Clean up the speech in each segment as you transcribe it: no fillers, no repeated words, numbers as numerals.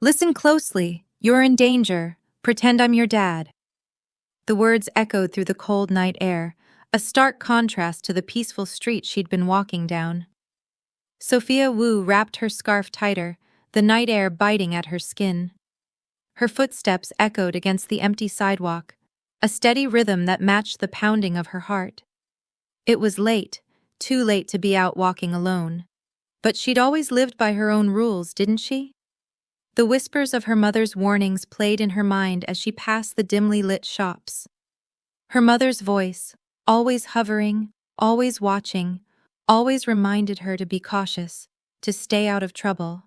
Listen closely. You're in danger. Pretend I'm your dad. The words echoed through the cold night air, a stark contrast to the peaceful street she'd been walking down. Sophia Wu wrapped her scarf tighter, the night air biting at her skin. Her footsteps echoed against the empty sidewalk, a steady rhythm that matched the pounding of her heart. It was late, too late to be out walking alone. But she'd always lived by her own rules, didn't she? The whispers of her mother's warnings played in her mind as she passed the dimly lit shops. Her mother's voice, always hovering, always watching, always reminded her to be cautious, to stay out of trouble.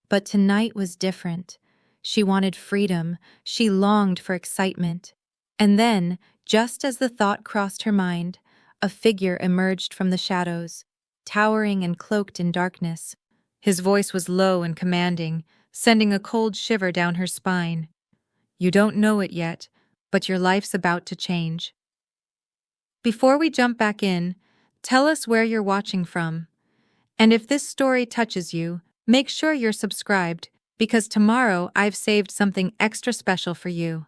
But tonight was different. She wanted freedom, she longed for excitement. And then, just as the thought crossed her mind, a figure emerged from the shadows, towering and cloaked in darkness. His voice was low and commanding, sending a cold shiver down her spine. "You don't know it yet, but your life's about to change." Before we jump back in, tell us where you're watching from. And if this story touches you, make sure you're subscribed, because tomorrow I've saved something extra special for you.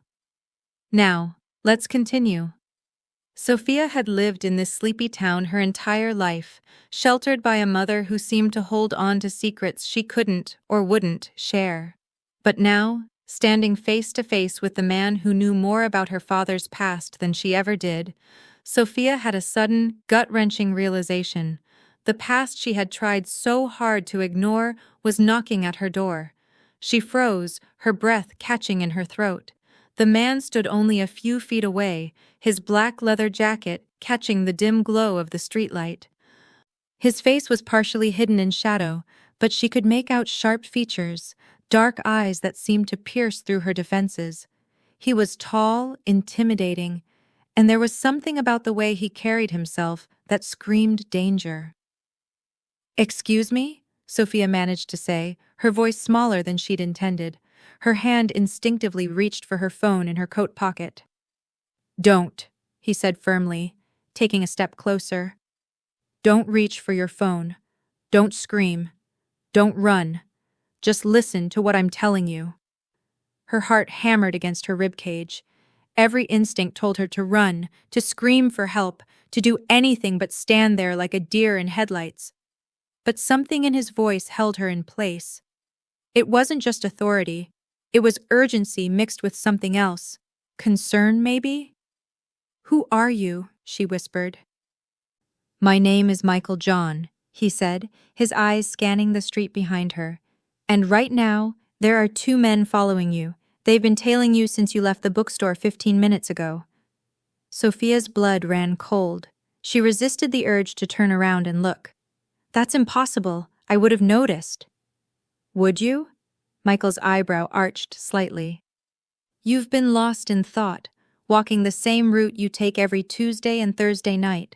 Now, let's continue. Sophia had lived in this sleepy town her entire life, sheltered by a mother who seemed to hold on to secrets she couldn't or wouldn't share. But now, standing face to face with the man who knew more about her father's past than she ever did, Sophia had a sudden, gut-wrenching realization. The past she had tried so hard to ignore was knocking at her door. She froze, her breath catching in her throat. The man stood only a few feet away, his black leather jacket catching the dim glow of the streetlight. His face was partially hidden in shadow, but she could make out sharp features, dark eyes that seemed to pierce through her defenses. He was tall, intimidating, and there was something about the way he carried himself that screamed danger. "Excuse me?" Sophia managed to say, her voice smaller than she'd intended. Her hand instinctively reached for her phone in her coat pocket. "Don't," he said firmly, taking a step closer. "Don't reach for your phone. Don't scream. Don't run. Just listen to what I'm telling you." Her heart hammered against her ribcage. Every instinct told her to run, to scream for help, to do anything but stand there like a deer in headlights. But something in his voice held her in place. It wasn't just authority. It was urgency mixed with something else. Concern, maybe? "Who are you?" she whispered. "My name is Michael John," he said, his eyes scanning the street behind her. "And right now, there are 2 men following you. They've been tailing you since you left the bookstore 15 minutes ago." Sophia's blood ran cold. She resisted the urge to turn around and look. "That's impossible. I would have noticed." "Would you?" Michael's eyebrow arched slightly. "You've been lost in thought, walking the same route you take every Tuesday and Thursday night.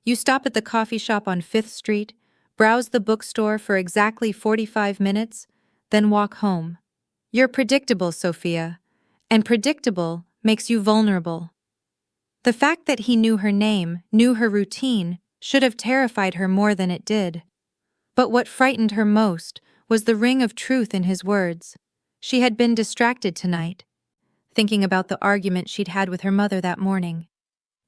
You stop at the coffee shop on 5th Street, browse the bookstore for exactly 45 minutes, then walk home. You're predictable, Sophia, and predictable makes you vulnerable." The fact that he knew her name, knew her routine, should have terrified her more than it did. But what frightened her most was the ring of truth in his words. She had been distracted tonight, thinking about the argument she'd had with her mother that morning.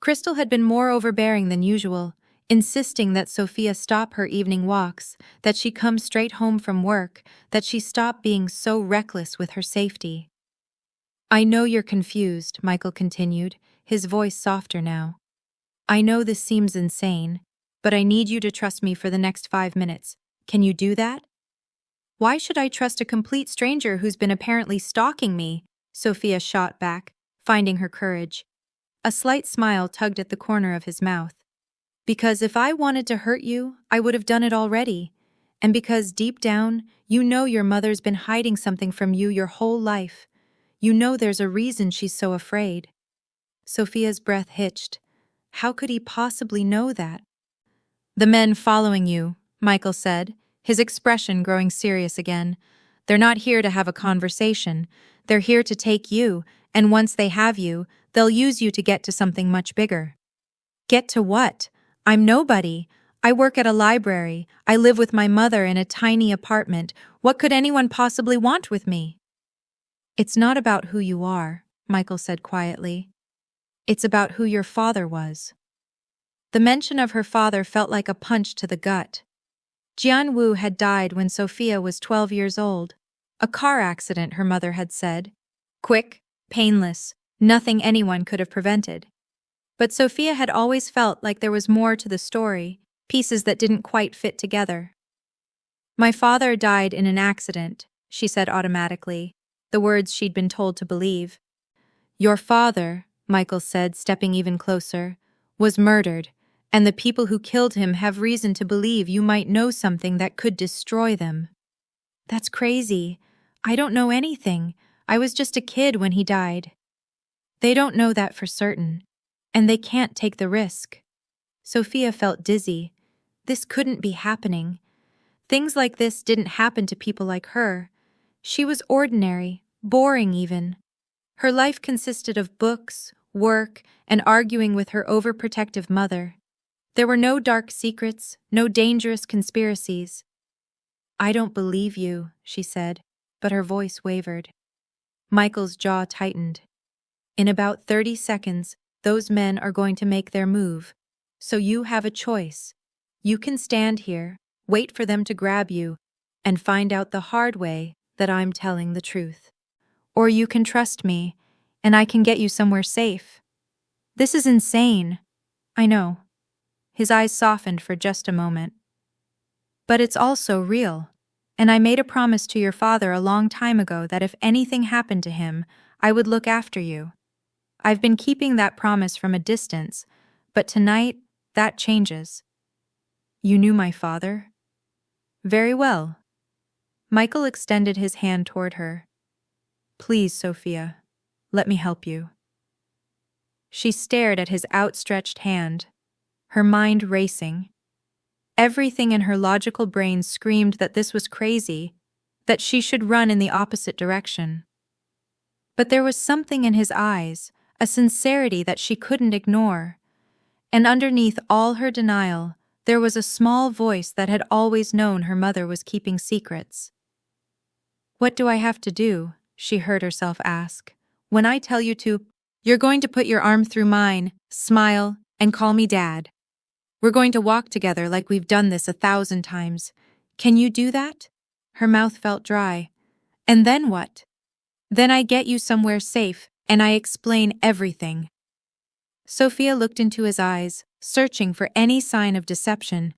Crystal had been more overbearing than usual, insisting that Sophia stop her evening walks, that she come straight home from work, that she stop being so reckless with her safety. "I know you're confused," Michael continued, his voice softer now. "I know this seems insane, but I need you to trust me for the next 5 minutes. Can you do that?" "Why should I trust a complete stranger who's been apparently stalking me?" Sophia shot back, finding her courage. A slight smile tugged at the corner of his mouth. "Because if I wanted to hurt you, I would have done it already. And because deep down, you know your mother's been hiding something from you your whole life. You know there's a reason she's so afraid." Sophia's breath hitched. How could he possibly know that? "The men following you," Michael said, his expression growing serious again. "They're not here to have a conversation. They're here to take you, and once they have you, they'll use you to get to something much bigger." "Get to what? I'm nobody. I work at a library. I live with my mother in a tiny apartment. What could anyone possibly want with me?" It's not about who you are, Michael said quietly. It's about who your father was. The mention of her father felt like a punch to the gut. Jian Wu had died when Sophia was 12 years old. A car accident, her mother had said. Quick, painless, nothing anyone could have prevented. But Sophia had always felt like there was more to the story, pieces that didn't quite fit together. My father died in an accident, she said automatically, the words she'd been told to believe. Your father, Michael said, stepping even closer, was murdered, and the people who killed him have reason to believe you might know something that could destroy them. That's crazy. I don't know anything. I was just a kid when he died. They don't know that for certain, and they can't take the risk. Sophia felt dizzy. This couldn't be happening. Things like this didn't happen to people like her. She was ordinary, boring even. Her life consisted of books, work, and arguing with her overprotective mother. There were no dark secrets, no dangerous conspiracies. I don't believe you, she said, but her voice wavered. Michael's jaw tightened. In about 30 seconds, those men are going to make their move. So you have a choice. You can stand here, wait for them to grab you, and find out the hard way that I'm telling the truth. Or you can trust me, and I can get you somewhere safe. This is insane. I know. His eyes softened for just a moment. But it's also real. And I made a promise to your father a long time ago that if anything happened to him, I would look after you. I've been keeping that promise from a distance, but tonight, that changes. You knew my father? Very well. Michael extended his hand toward her. Please, Sophia, let me help you. She stared at his outstretched hand, her mind racing. Everything in her logical brain screamed that this was crazy, that she should run in the opposite direction. But there was something in his eyes, a sincerity that she couldn't ignore. And underneath all her denial, there was a small voice that had always known her mother was keeping secrets. What do I have to do? She heard herself ask. When I tell you to, you're going to put your arm through mine, smile, and call me Dad. We're going to walk together like we've done this 1,000 times. Can you do that? Her mouth felt dry. And then what? Then I get you somewhere safe, and I explain everything. Sophia looked into his eyes, searching for any sign of deception.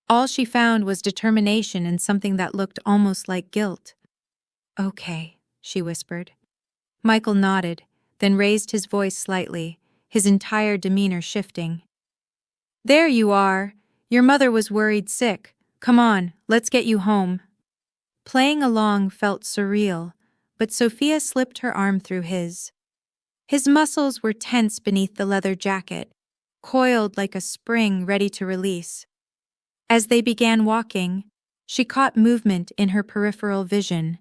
All she found was determination and something that looked almost like guilt. Okay, she whispered. Michael nodded, then raised his voice slightly, his entire demeanor shifting. There you are. Your mother was worried sick. Come on, let's get you home. Playing along felt surreal, but Sophia slipped her arm through his. His muscles were tense beneath the leather jacket, coiled like a spring ready to release. As they began walking, she caught movement in her peripheral vision.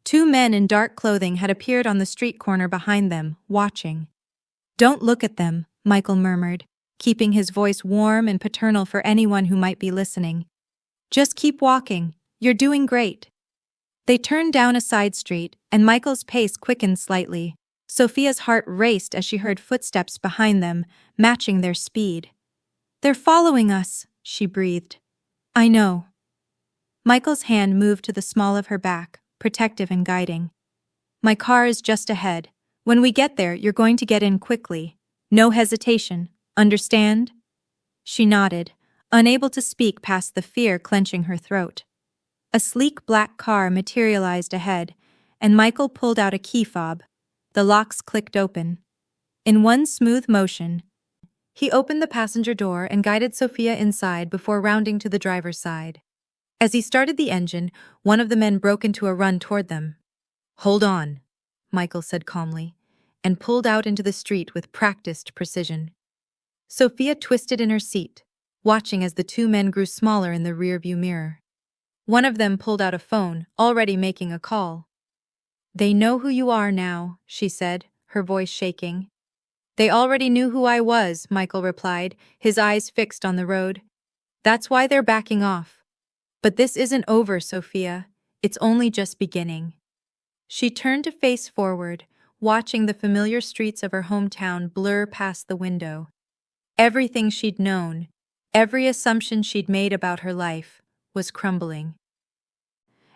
2 men in dark clothing had appeared on the street corner behind them, watching. Don't look at them, Michael murmured, keeping his voice warm and paternal for anyone who might be listening. Just keep walking. You're doing great. They turned down a side street, and Michael's pace quickened slightly. Sophia's heart raced as she heard footsteps behind them, matching their speed. They're following us, she breathed. I know. Michael's hand moved to the small of her back, protective and guiding. My car is just ahead. When we get there, you're going to get in quickly. No hesitation. Understand? She nodded, unable to speak past the fear clenching her throat. A sleek black car materialized ahead, and Michael pulled out a key fob. The locks clicked open. In one smooth motion, he opened the passenger door and guided Sophia inside before rounding to the driver's side. As he started the engine, one of the men broke into a run toward them. Hold on, Michael said calmly, and pulled out into the street with practiced precision. Sophia twisted in her seat, watching as the 2 men grew smaller in the rearview mirror. One of them pulled out a phone, already making a call. They know who you are now, she said, her voice shaking. They already knew who I was, Michael replied, his eyes fixed on the road. That's why they're backing off. But this isn't over, Sophia. It's only just beginning. She turned to face forward, watching the familiar streets of her hometown blur past the window. Everything she'd known, every assumption she'd made about her life, was crumbling.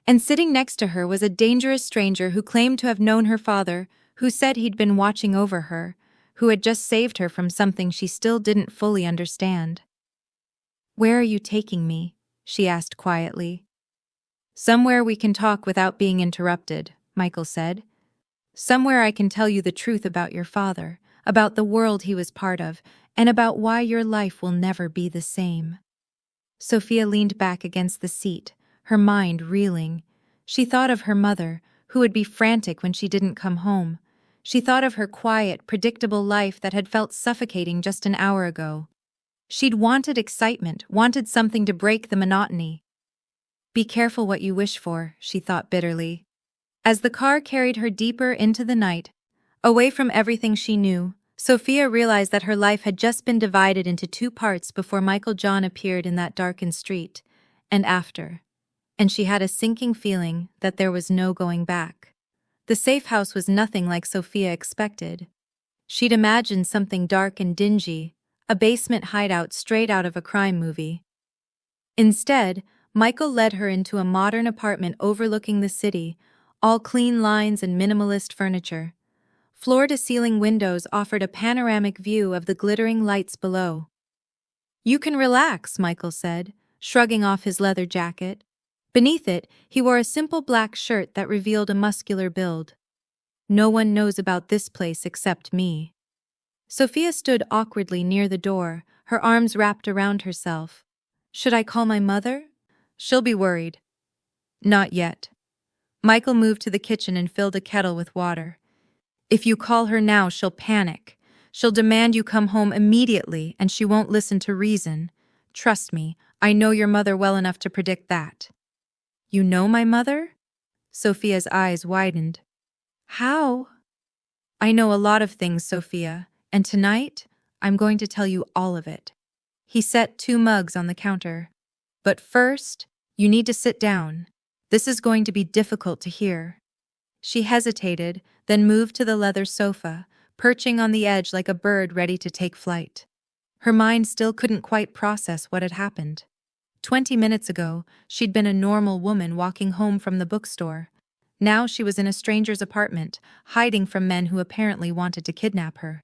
And sitting next to her was a dangerous stranger who claimed to have known her father, who said he'd been watching over her, who had just saved her from something she still didn't fully understand. "Where are you taking me?" she asked quietly. "Somewhere we can talk without being interrupted," Michael said. "Somewhere I can tell you the truth about your father, about the world he was part of, and about why your life will never be the same." Sophia leaned back against the seat, her mind reeling. She thought of her mother, who would be frantic when she didn't come home. She thought of her quiet, predictable life that had felt suffocating just an hour ago. She'd wanted excitement, wanted something to break the monotony. "Be careful what you wish for," she thought bitterly. As the car carried her deeper into the night, away from everything she knew, Sophia realized that her life had just been divided into two parts before Michael John appeared in that darkened street, and after. And she had a sinking feeling that there was no going back. The safe house was nothing like Sophia expected. She'd imagined something dark and dingy, a basement hideout straight out of a crime movie. Instead, Michael led her into a modern apartment overlooking the city, all clean lines and minimalist furniture. Floor-to-ceiling windows offered a panoramic view of the glittering lights below. "You can relax," Michael said, shrugging off his leather jacket. Beneath it, he wore a simple black shirt that revealed a muscular build. "No one knows about this place except me." Sophia stood awkwardly near the door, her arms wrapped around herself. "Should I call my mother? She'll be worried." "Not yet." Michael moved to the kitchen and filled a kettle with water. "If you call her now, she'll panic. She'll demand you come home immediately, and she won't listen to reason. Trust me, I know your mother well enough to predict that." "You know my mother?" Sophia's eyes widened. "How?" "I know a lot of things, Sophia, and tonight, I'm going to tell you all of it." He set 2 mugs on the counter. "But first, you need to sit down. This is going to be difficult to hear." She hesitated, then moved to the leather sofa, perching on the edge like a bird ready to take flight. Her mind still couldn't quite process what had happened. 20 minutes ago, she'd been a normal woman walking home from the bookstore. Now she was in a stranger's apartment, hiding from men who apparently wanted to kidnap her.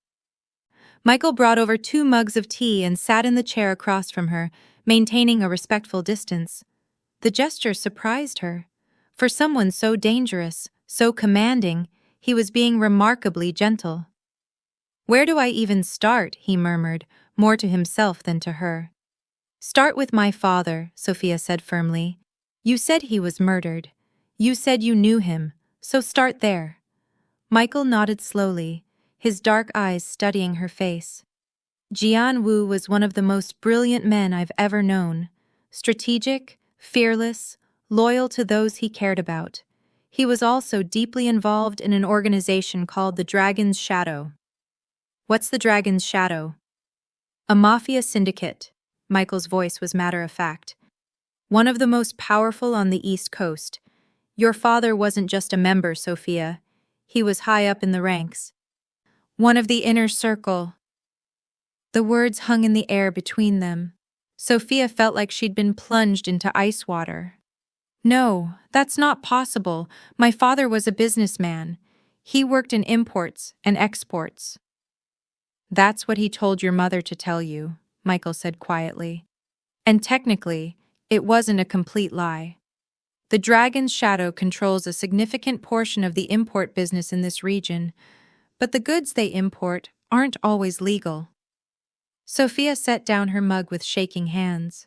Michael brought over 2 mugs of tea and sat in the chair across from her, maintaining a respectful distance. The gesture surprised her. For someone so dangerous, so commanding, he was being remarkably gentle. "Where do I even start?" he murmured, more to himself than to her. "Start with my father," Sophia said firmly. "You said he was murdered. You said you knew him, so start there." Michael nodded slowly, his dark eyes studying her face. "Jian Wu was one of the most brilliant men I've ever known. Strategic, fearless, loyal to those he cared about. He was also deeply involved in an organization called the Dragon's Shadow." "What's the Dragon's Shadow?" "A mafia syndicate." Michael's voice was matter-of-fact. "One of the most powerful on the East Coast. Your father wasn't just a member, Sophia. He was high up in the ranks. One of the inner circle." The words hung in the air between them. Sophia felt like she'd been plunged into ice water. "No, that's not possible. My father was a businessman. He worked in imports and exports." "That's what he told your mother to tell you," Michael said quietly. "And technically, it wasn't a complete lie. The Dragon's Shadow controls a significant portion of the import business in this region, but the goods they import aren't always legal." Sophia set down her mug with shaking hands.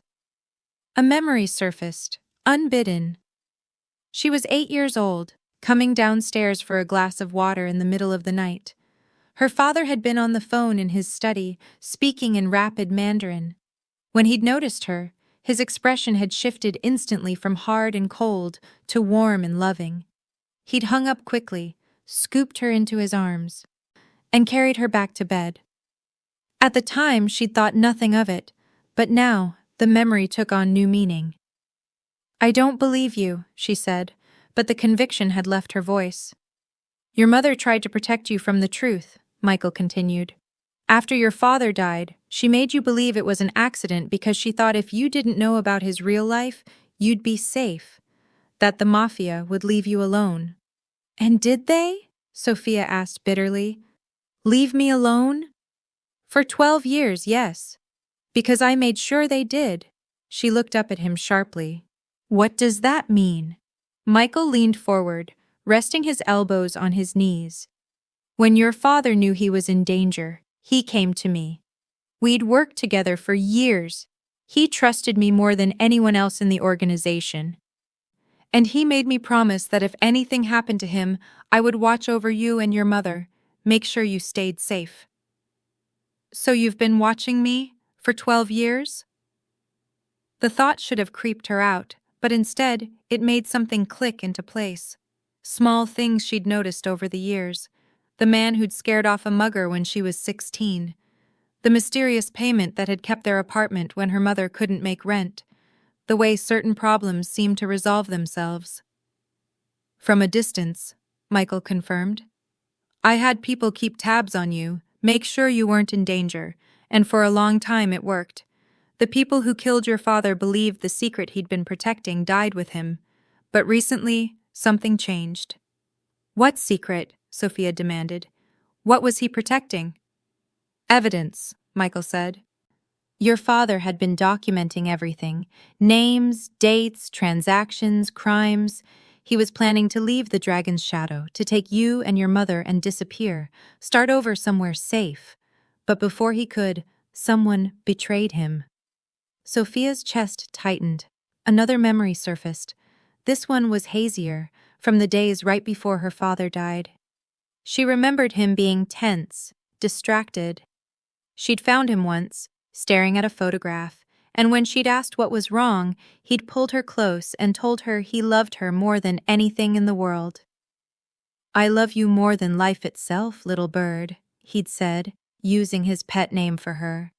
A memory surfaced, unbidden. She was 8 years old, coming downstairs for a glass of water in the middle of the night. Her father had been on the phone in his study, speaking in rapid Mandarin. When he'd noticed her, his expression had shifted instantly from hard and cold to warm and loving. He'd hung up quickly, scooped her into his arms, and carried her back to bed. At the time, she'd thought nothing of it, but now the memory took on new meaning. "I don't believe you," she said, but the conviction had left her voice. Your mother tried to protect you from the truth, Michael continued. After your father died, she made you believe it was an accident because she thought if you didn't know about his real life, you'd be safe, that the Mafia would leave you alone. And did they? Sophia asked bitterly. Leave me alone? For 12 years, yes. Because I made sure they did. She looked up at him sharply. What does that mean? Michael leaned forward, resting his elbows on his knees. When your father knew he was in danger, he came to me. We'd worked together for years. He trusted me more than anyone else in the organization. And he made me promise that if anything happened to him, I would watch over you and your mother, make sure you stayed safe. So you've been watching me for 12 years? The thought should have creeped her out, but instead, it made something click into place. Small things she'd noticed over the years. The man who'd scared off a mugger when she was 16. The mysterious payment that had kept their apartment when her mother couldn't make rent. The way certain problems seemed to resolve themselves. From a distance, Michael confirmed. I had people keep tabs on you, make sure you weren't in danger, and for a long time it worked. The people who killed your father believed the secret he'd been protecting died with him. But recently, something changed. What secret? Sophia demanded. What was he protecting? Evidence, Michael said. Your father had been documenting everything. Names, dates, transactions, crimes. He was planning to leave the Dragon's Shadow, to take you and your mother and disappear, start over somewhere safe. But before he could, someone betrayed him. Sophia's chest tightened. Another memory surfaced. This one was hazier, from the days right before her father died. She remembered him being tense, distracted. She'd found him once, staring at a photograph, and when she'd asked what was wrong, he'd pulled her close and told her he loved her more than anything in the world. I love you more than life itself, little bird, he'd said, using his pet name for her.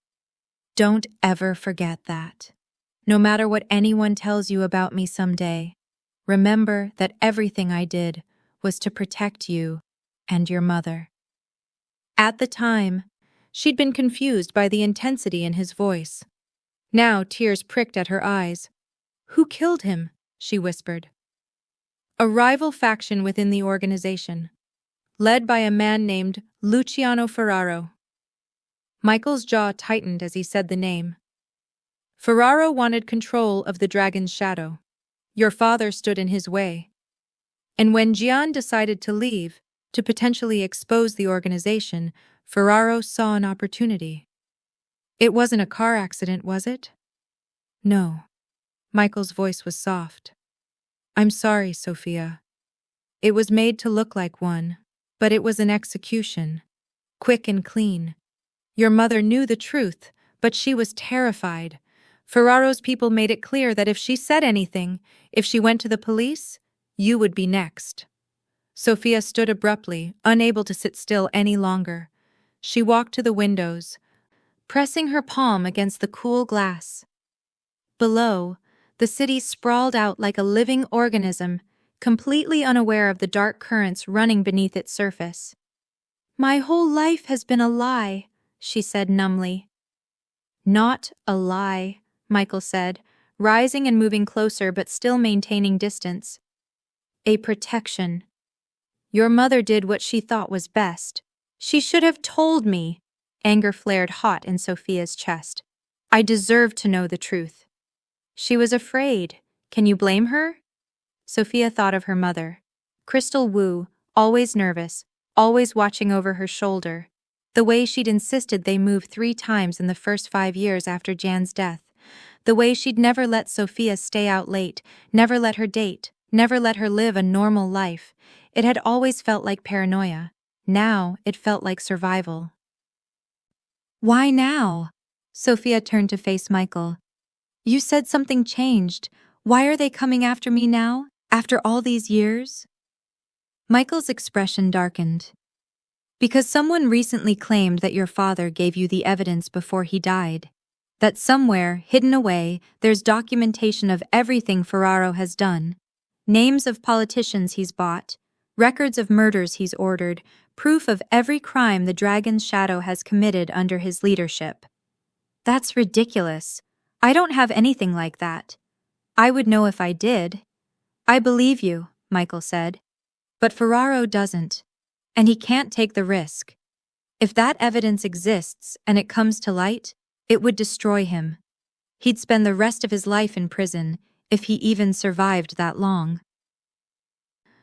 Don't ever forget that. No matter what anyone tells you about me someday, remember that everything I did was to protect you and your mother. At the time, she'd been confused by the intensity in his voice. Now tears pricked at her eyes. Who killed him? She whispered. A rival faction within the organization, led by a man named Luciano Ferraro. Michael's jaw tightened as he said the name. Ferraro wanted control of the Dragon's Shadow. Your father stood in his way. And when Gian decided to leave, to potentially expose the organization, Ferraro saw an opportunity. It wasn't a car accident, was it? No. Michael's voice was soft. I'm sorry, Sophia. It was made to look like one, but it was an execution. Quick and clean. Your mother knew the truth, but she was terrified. Ferraro's people made it clear that if she said anything, if she went to the police, you would be next. Sophia stood abruptly, unable to sit still any longer. She walked to the windows, pressing her palm against the cool glass. Below, the city sprawled out like a living organism, completely unaware of the dark currents running beneath its surface. My whole life has been a lie, she said numbly. Not a lie, Michael said, rising and moving closer but still maintaining distance. A protection. Your mother did what she thought was best. She should have told me. Anger flared hot in Sophia's chest. I deserved to know the truth. She was afraid. Can you blame her? Sophia thought of her mother. Crystal Wu, always nervous, always watching over her shoulder. The way she'd insisted they move 3 times in the first 5 years after Jan's death. The way she'd never let Sophia stay out late, never let her date, never let her live a normal life. It had always felt like paranoia. Now it felt like survival. Why now? Sophia turned to face Michael. You said something changed. Why are they coming after me now, after all these years? Michael's expression darkened. Because someone recently claimed that your father gave you the evidence before he died. That somewhere, hidden away, there's documentation of everything Ferraro has done. Names of politicians he's bought, records of murders he's ordered, proof of every crime the dragon's shadow has committed under his leadership. That's ridiculous. I don't have anything like that. I would know if I did. I believe you, Michael said. But Ferraro doesn't, and he can't take the risk. If that evidence exists and it comes to light, it would destroy him. He'd spend the rest of his life in prison, if he even survived that long.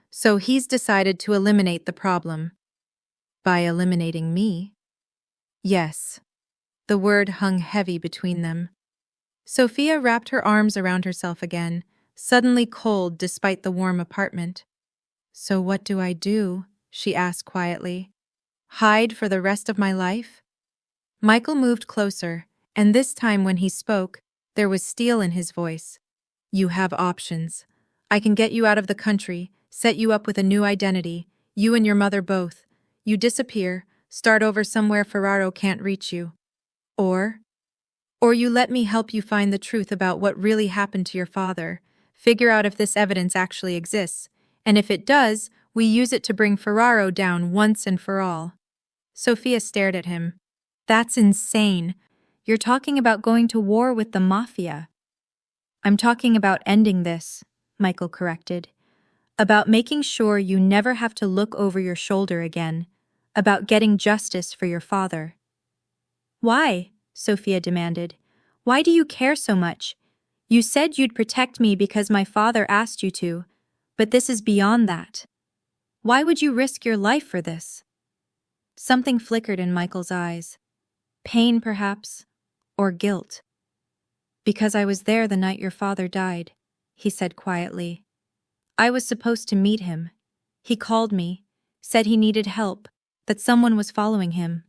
So he's decided to eliminate the problem. By eliminating me? Yes. The word hung heavy between them. Sophia wrapped her arms around herself again, suddenly cold despite the warm apartment. So what do I do? She asked quietly. Hide for the rest of my life? Michael moved closer, and this time when he spoke, there was steel in his voice. You have options. I can get you out of the country, set you up with a new identity, you and your mother both. You disappear, start over somewhere Ferraro can't reach you. Or you let me help you find the truth about what really happened to your father, figure out if this evidence actually exists, and if it does, we use it to bring Ferraro down once and for all. Sophia stared at him. That's insane. You're talking about going to war with the Mafia. I'm talking about ending this, Michael corrected. About making sure you never have to look over your shoulder again. About getting justice for your father. Why? Sophia demanded. Why do you care so much? You said you'd protect me because my father asked you to, but this is beyond that. Why would you risk your life for this? Something flickered in Michael's eyes. Pain, perhaps, or guilt. Because I was there the night your father died, he said quietly. I was supposed to meet him. He called me, said he needed help, that someone was following him.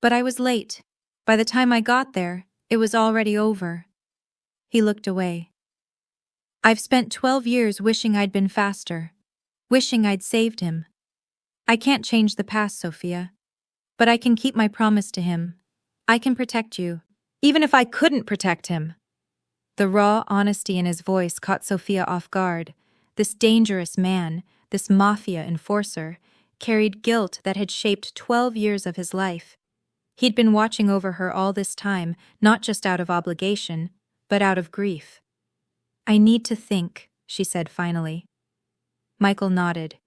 But I was late. By the time I got there, it was already over. He looked away. I've spent 12 years wishing I'd been faster, wishing I'd saved him. I can't change the past, Sophia. But I can keep my promise to him. I can protect you, even if I couldn't protect him. The raw honesty in his voice caught Sophia off guard. This dangerous man, this mafia enforcer, carried guilt that had shaped 12 years of his life. He'd been watching over her all this time, not just out of obligation, but out of grief. I need to think, she said finally. Michael nodded.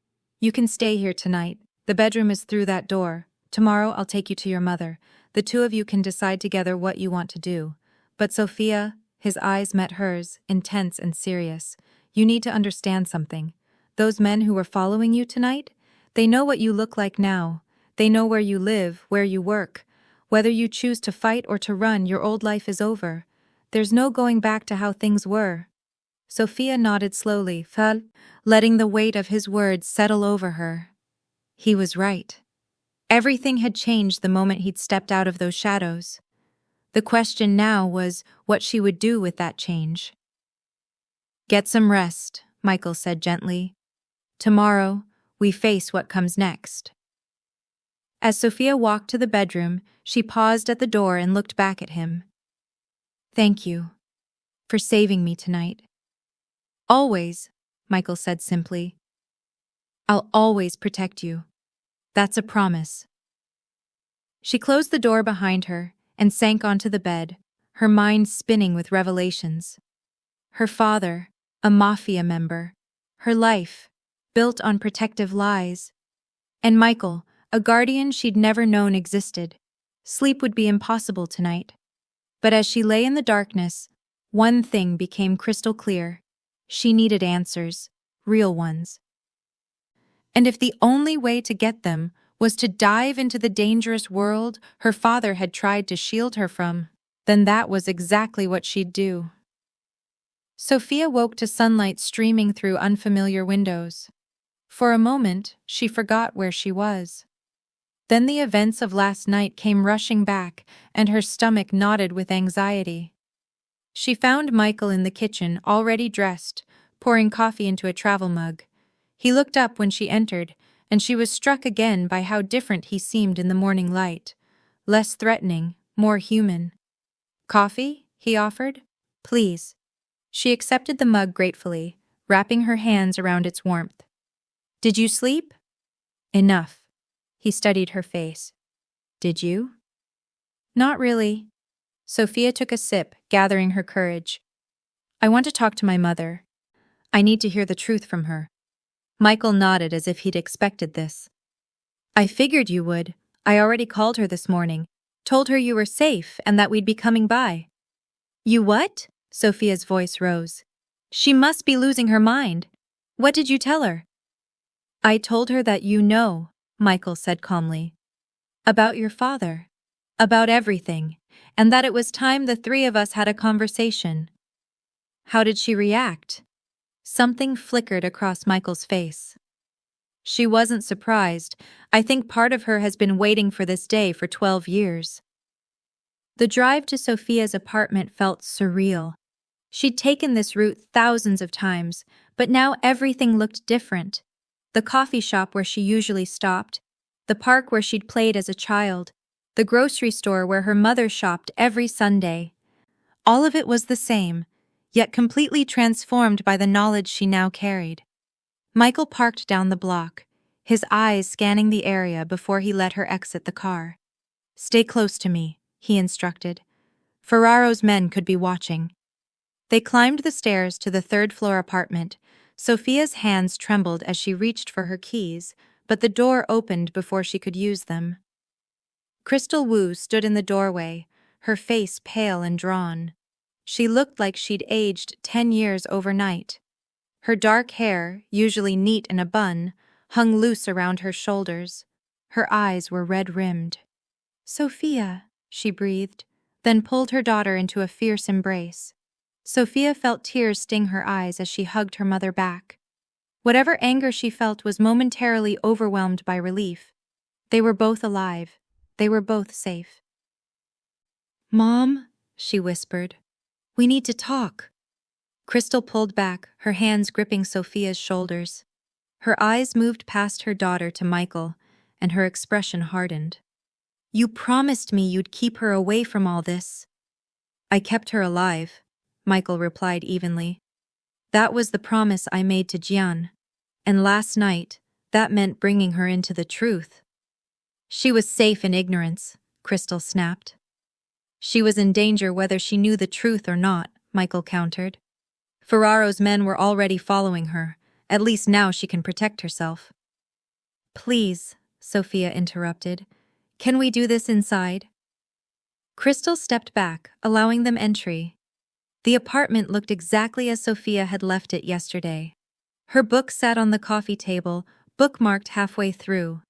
You can stay here tonight. The bedroom is through that door. Tomorrow I'll take you to your mother. The two of you can decide together what you want to do. But Sophia, his eyes met hers, intense and serious. You need to understand something. Those men who were following you tonight, they know what you look like now. They know where you live, where you work. Whether you choose to fight or to run, your old life is over. There's no going back to how things were. Sophia nodded slowly, letting the weight of his words settle over her. He was right. Everything had changed the moment he'd stepped out of those shadows. The question now was what she would do with that change. Get some rest, Michael said gently. Tomorrow, we face what comes next. As Sophia walked to the bedroom, she paused at the door and looked back at him. Thank you for saving me tonight. Always, Michael said simply. I'll always protect you. That's a promise. She closed the door behind her and sank onto the bed, her mind spinning with revelations. Her father, a mafia member. Her life, built on protective lies. And Michael, a guardian she'd never known existed. Sleep would be impossible tonight. But as she lay in the darkness, one thing became crystal clear. She needed answers, real ones. And if the only way to get them was to dive into the dangerous world her father had tried to shield her from, then that was exactly what she'd do. Sophia woke to sunlight streaming through unfamiliar windows. For a moment, she forgot where she was. Then the events of last night came rushing back, and her stomach knotted with anxiety. She found Michael in the kitchen, already dressed, pouring coffee into a travel mug. He looked up when she entered, and she was struck again by how different he seemed in the morning light. Less threatening, more human. Coffee? He offered. Please. She accepted the mug gratefully, wrapping her hands around its warmth. "Did you sleep?" "Enough." He studied her face. "Did you?" "Not really." Sophia took a sip, gathering her courage. "I want to talk to my mother. I need to hear the truth from her." Michael nodded as if he'd expected this. "I figured you would. I already called her this morning, told her you were safe and that we'd be coming by." "You what?" Sophia's voice rose. "She must be losing her mind. What did you tell her?" "I told her that you know," Michael said calmly. "About your father. About everything. And that it was time the three of us had a conversation." "How did she react?" Something flickered across Michael's face. "She wasn't surprised. I think part of her has been waiting for this day for 12 years. The drive to Sophia's apartment felt surreal. She'd taken this route thousands of times, but now everything looked different. The coffee shop where she usually stopped, the park where she'd played as a child, the grocery store where her mother shopped every Sunday. All of it was the same, yet completely transformed by the knowledge she now carried. Michael parked down the block, his eyes scanning the area before he let her exit the car. "Stay close to me," he instructed. Ferraro's men could be watching. They climbed the stairs to the third-floor apartment. Sophia's hands trembled as she reached for her keys, but the door opened before she could use them. Crystal Wu stood in the doorway, her face pale and drawn. She looked like she'd aged 10 years overnight. Her dark hair, usually neat in a bun, hung loose around her shoulders. Her eyes were red-rimmed. "Sophia," she breathed, then pulled her daughter into a fierce embrace. Sophia felt tears sting her eyes as she hugged her mother back. Whatever anger she felt was momentarily overwhelmed by relief. They were both alive. They were both safe. "Mom," she whispered, "we need to talk." Crystal pulled back, her hands gripping Sophia's shoulders. Her eyes moved past her daughter to Michael, and her expression hardened. "You promised me you'd keep her away from all this." "I kept her alive," Michael replied evenly. "That was the promise I made to Jian. And last night, that meant bringing her into the truth." "She was safe in ignorance," Crystal snapped. "She was in danger whether she knew the truth or not," Michael countered. "Ferraro's men were already following her. At least now she can protect herself." "Please," Sophia interrupted. "Can we do this inside?" Crystal stepped back, allowing them entry. The apartment looked exactly as Sophia had left it yesterday. Her book sat on the coffee table, bookmarked halfway through.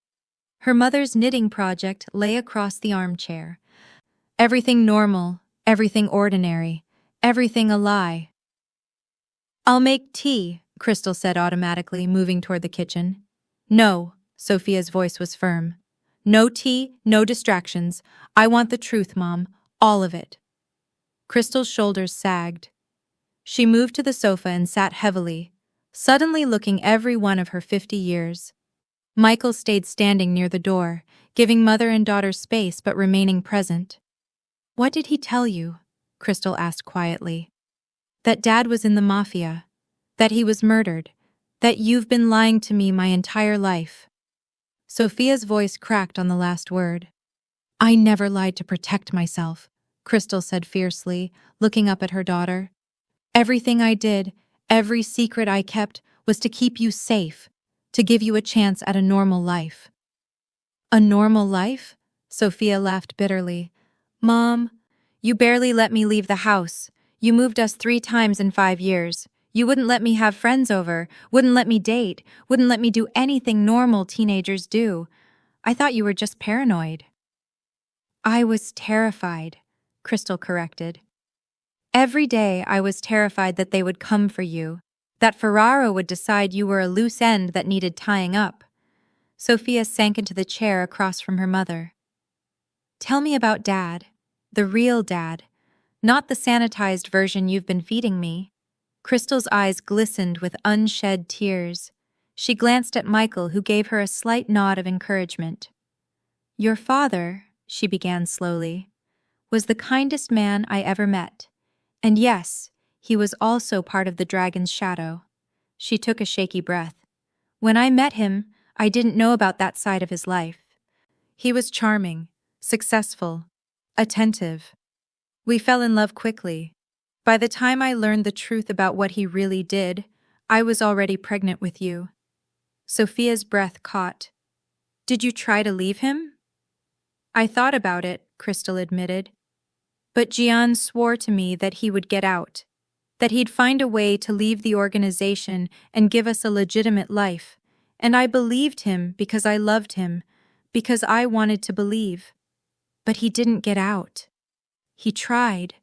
Her mother's knitting project lay across the armchair. Everything normal, everything ordinary, everything a lie. "I'll make tea," Crystal said automatically, moving toward the kitchen. "No," Sophia's voice was firm. "No tea, no distractions. I want the truth, Mom. All of it." Crystal's shoulders sagged. She moved to the sofa and sat heavily, suddenly looking every one of her 50 years. Michael stayed standing near the door, giving mother and daughter space but remaining present. "What did he tell you?" Crystal asked quietly. "That Dad was in the Mafia. That he was murdered. That you've been lying to me my entire life." Sophia's voice cracked on the last word. "I never lied to protect myself," Crystal said fiercely, looking up at her daughter. "Everything I did, every secret I kept, was to keep you safe, to give you a chance at a normal life." "A normal life?" Sophia laughed bitterly. "Mom, you barely let me leave the house. You moved us 3 times in 5 years. You wouldn't let me have friends over, wouldn't let me date, wouldn't let me do anything normal teenagers do. I thought you were just paranoid." "I was terrified," Crystal corrected. "Every day I was terrified that they would come for you, that Ferraro would decide you were a loose end that needed tying up." Sophia sank into the chair across from her mother. "Tell me about Dad, the real Dad, not the sanitized version you've been feeding me." Crystal's eyes glistened with unshed tears. She glanced at Michael, who gave her a slight nod of encouragement. "Your father," she began slowly, "was the kindest man I ever met. And yes, he was also part of the dragon's shadow. She took a shaky breath. When I met him, I didn't know about that side of his life. He was charming, successful, attentive. We fell in love quickly. By the time I learned the truth about what he really did, I was already pregnant with you. Sophia's breath caught. Did you try to leave him? I thought about it, Crystal admitted. But Gian swore to me that he would get out, that he'd find a way to leave the organization and give us a legitimate life. And I believed him because I loved him, because I wanted to believe. But he didn't get out. He tried.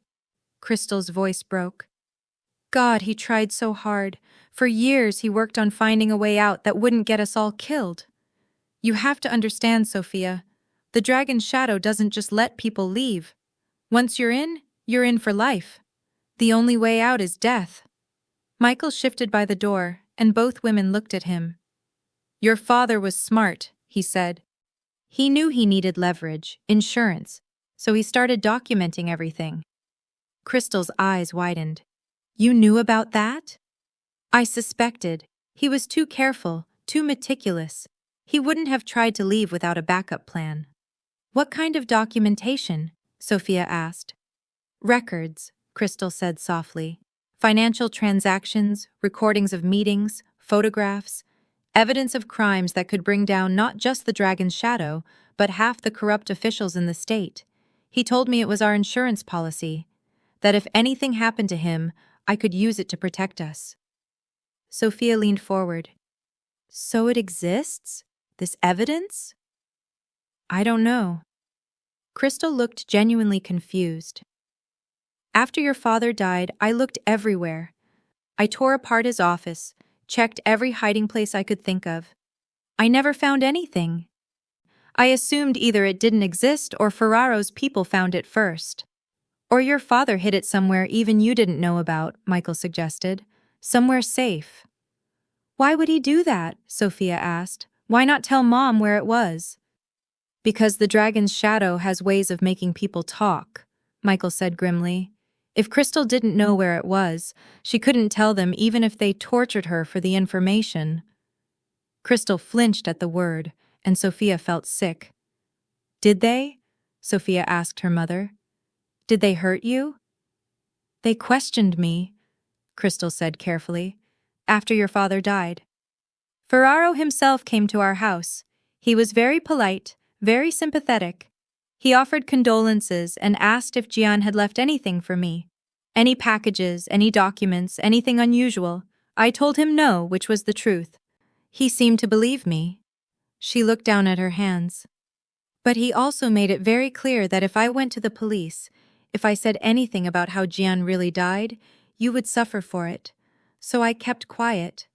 Crystal's voice broke. God, he tried so hard. For years he worked on finding a way out that wouldn't get us all killed. You have to understand, Sophia. The dragon's shadow doesn't just let people leave. Once you're in for life. The only way out is death. Michael shifted by the door, and both women looked at him. Your father was smart, he said. He knew he needed leverage, insurance, so he started documenting everything. Crystal's eyes widened. You knew about that? I suspected. He was too careful, too meticulous. He wouldn't have tried to leave without a backup plan. What kind of documentation? Sophia asked. Records, Crystal said softly. Financial transactions, recordings of meetings, photographs, evidence of crimes that could bring down not just the dragon's shadow, but half the corrupt officials in the state. He told me it was our insurance policy, that if anything happened to him, I could use it to protect us. Sophia leaned forward. So it exists? This evidence? I don't know. Crystal looked genuinely confused. After your father died, I looked everywhere. I tore apart his office, checked every hiding place I could think of. I never found anything. I assumed either it didn't exist or Ferraro's people found it first. Or your father hid it somewhere even you didn't know about, Michael suggested. Somewhere safe. Why would he do that? Sophia asked. Why not tell Mom where it was? Because the dragon's shadow has ways of making people talk, Michael said grimly. If Crystal didn't know where it was, she couldn't tell them even if they tortured her for the information. Crystal flinched at the word, and Sophia felt sick. Did they? Sophia asked her mother. Did they hurt you? They questioned me, Crystal said carefully, after your father died. Ferraro himself came to our house. He was very polite, very sympathetic. He offered condolences and asked if Gian had left anything for me. Any packages, any documents, anything unusual. I told him no, which was the truth. He seemed to believe me. She looked down at her hands. But he also made it very clear that if I went to the police, if I said anything about how Gian really died, you would suffer for it. So I kept quiet.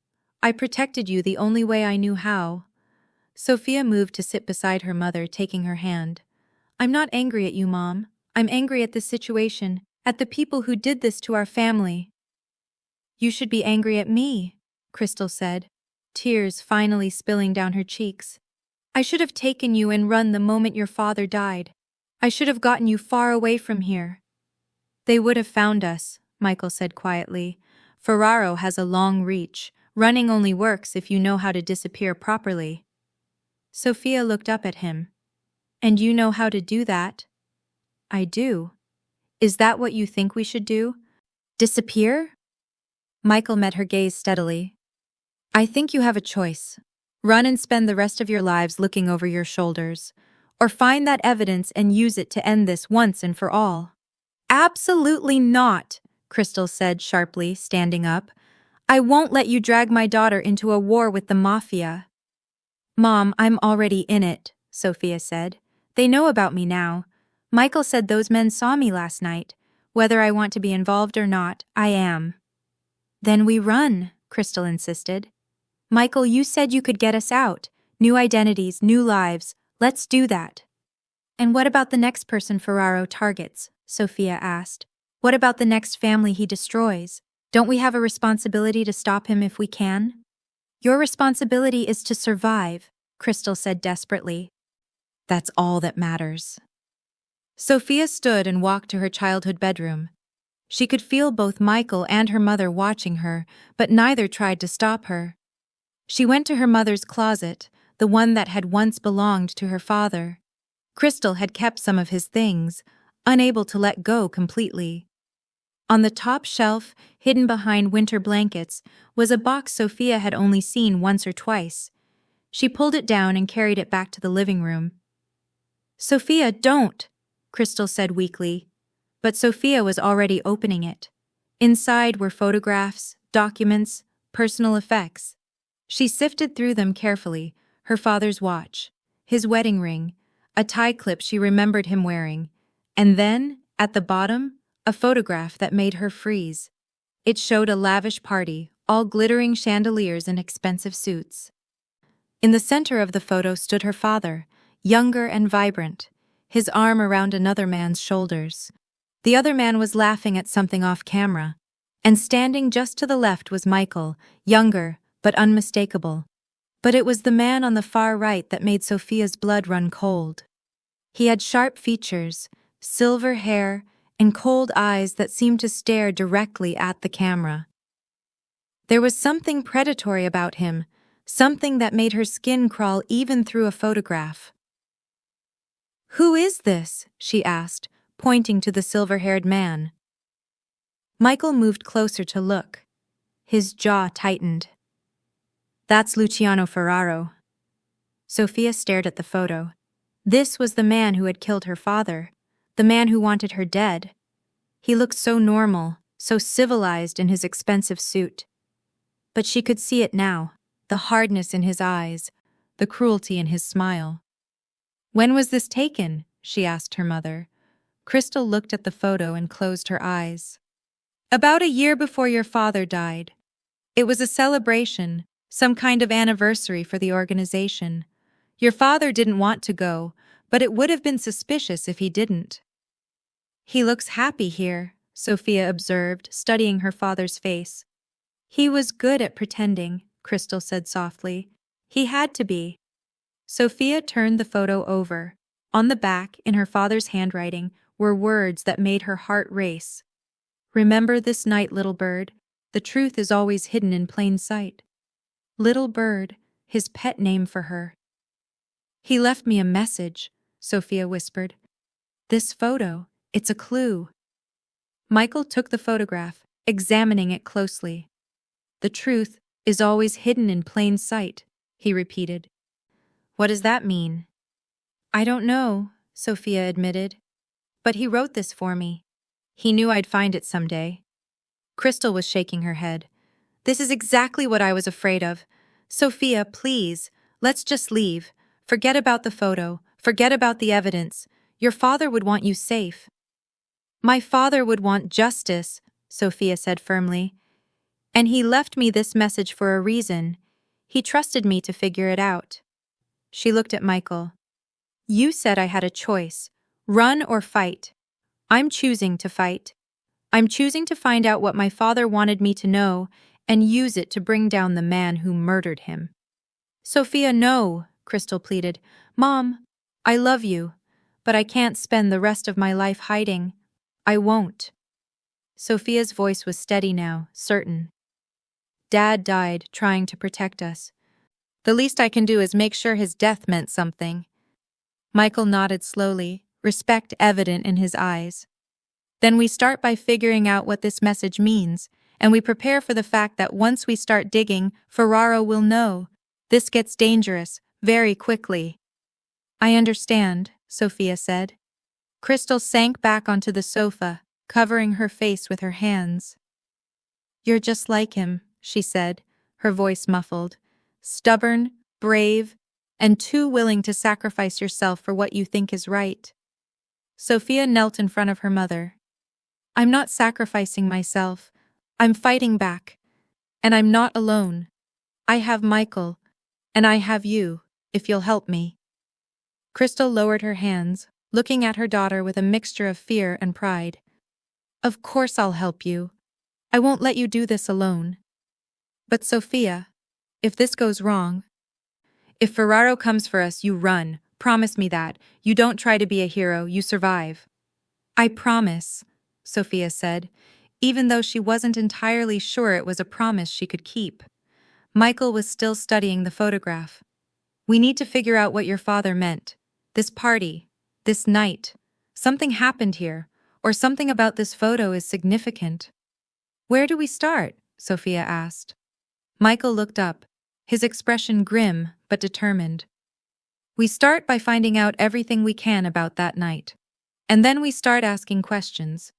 I protected you the only way I knew how. Sophia moved to sit beside her mother, taking her hand. I'm not angry at you, Mom. I'm angry at this situation, at the people who did this to our family. You should be angry at me, Crystal said, tears finally spilling down her cheeks. I should have taken you and run the moment your father died. I should have gotten you far away from here. They would have found us, Michael said quietly. Ferraro has a long reach. Running only works if you know how to disappear properly. Sophia looked up at him. And you know how to do that? I do. Is that what you think we should do? Disappear? Michael met her gaze steadily. I think you have a choice. Run and spend the rest of your lives looking over your shoulders. Or find that evidence and use it to end this once and for all. Absolutely not, Crystal said sharply, standing up. I won't let you drag my daughter into a war with the Mafia. Mom, I'm already in it, Sophia said. They know about me now. Michael said those men saw me last night. Whether I want to be involved or not, I am. Then we run, Crystal insisted. Michael, you said you could get us out. New identities, new lives. Let's do that. And what about the next person Ferraro targets? Sophia asked. What about the next family he destroys? Don't we have a responsibility to stop him if we can? Your responsibility is to survive, Crystal said desperately. That's all that matters. Sophia stood and walked to her childhood bedroom. She could feel both Michael and her mother watching her, but neither tried to stop her. She went to her mother's closet, the one that had once belonged to her father. Crystal had kept some of his things, unable to let go completely. On the top shelf, hidden behind winter blankets, was a box Sophia had only seen once or twice. She pulled it down and carried it back to the living room. "Sophia, don't!" Crystal said weakly. But Sophia was already opening it. Inside were photographs, documents, personal effects. She sifted through them carefully, her father's watch, his wedding ring, a tie clip she remembered him wearing, and then, at the bottom, a photograph that made her freeze. It showed a lavish party, all glittering chandeliers and expensive suits. In the center of the photo stood her father, younger and vibrant, his arm around another man's shoulders. The other man was laughing at something off camera, and standing just to the left was Michael, younger but unmistakable. But it was the man on the far right that made Sophia's blood run cold. He had sharp features, silver hair, and cold eyes that seemed to stare directly at the camera. There was something predatory about him, something that made her skin crawl even through a photograph. "Who is this?" she asked, pointing to the silver-haired man. Michael moved closer to look. His jaw tightened. "That's Luciano Ferraro." Sophia stared at the photo. This was the man who had killed her father, the man who wanted her dead. He looked so normal, so civilized in his expensive suit. But she could see it now, the hardness in his eyes, the cruelty in his smile. "When was this taken?" she asked her mother. Crystal looked at the photo and closed her eyes. "About a year before your father died. It was a celebration, some kind of anniversary for the organization. Your father didn't want to go, but it would have been suspicious if he didn't." "He looks happy here," Sophia observed, studying her father's face. "He was good at pretending," Crystal said softly. "He had to be." Sophia turned the photo over. On the back, in her father's handwriting, were words that made her heart race. "Remember this night, little bird. The truth is always hidden in plain sight." Little Bird, his pet name for her. "He left me a message," Sophia whispered. "This photo, it's a clue." Michael took the photograph, examining it closely. "The truth is always hidden in plain sight," he repeated. "What does that mean?" "I don't know," Sophia admitted. "But he wrote this for me. He knew I'd find it someday." Crystal was shaking her head. "This is exactly what I was afraid of. Sophia, please, let's just leave. Forget about the photo. Forget about the evidence. Your father would want you safe." "My father would want justice," Sophia said firmly. "And he left me this message for a reason. He trusted me to figure it out." She looked at Michael. "You said I had a choice. Run or fight. I'm choosing to fight. I'm choosing to find out what my father wanted me to know and use it to bring down the man who murdered him." "Sophia, no," Crystal pleaded. "Mom, I love you, but I can't spend the rest of my life hiding. I won't." Sophia's voice was steady now, certain. "Dad died trying to protect us. The least I can do is make sure his death meant something." Michael nodded slowly, respect evident in his eyes. "Then we start by figuring out what this message means, and we prepare for the fact that once we start digging, Ferraro will know. This gets dangerous, very quickly." "I understand," Sophia said. Crystal sank back onto the sofa, covering her face with her hands. "You're just like him," she said, her voice muffled. "Stubborn, brave, and too willing to sacrifice yourself for what you think is right." Sophia knelt in front of her mother. "I'm not sacrificing myself. I'm fighting back. And I'm not alone. I have Michael, and I have you, if you'll help me." Crystal lowered her hands, looking at her daughter with a mixture of fear and pride. "Of course I'll help you. I won't let you do this alone." "But Sophia, if this goes wrong, if Ferraro comes for us, you run. Promise me that. You don't try to be a hero, you survive." "I promise," Sophia said. even though she wasn't entirely sure it was a promise she could keep. Michael was still studying the photograph. "We need to figure out what your father meant. This party, this night. Something happened here, or something about this photo is significant." "Where do we start?" Sophia asked. Michael looked up, his expression grim but determined. "We start by finding out everything we can about that night. And then we start asking questions.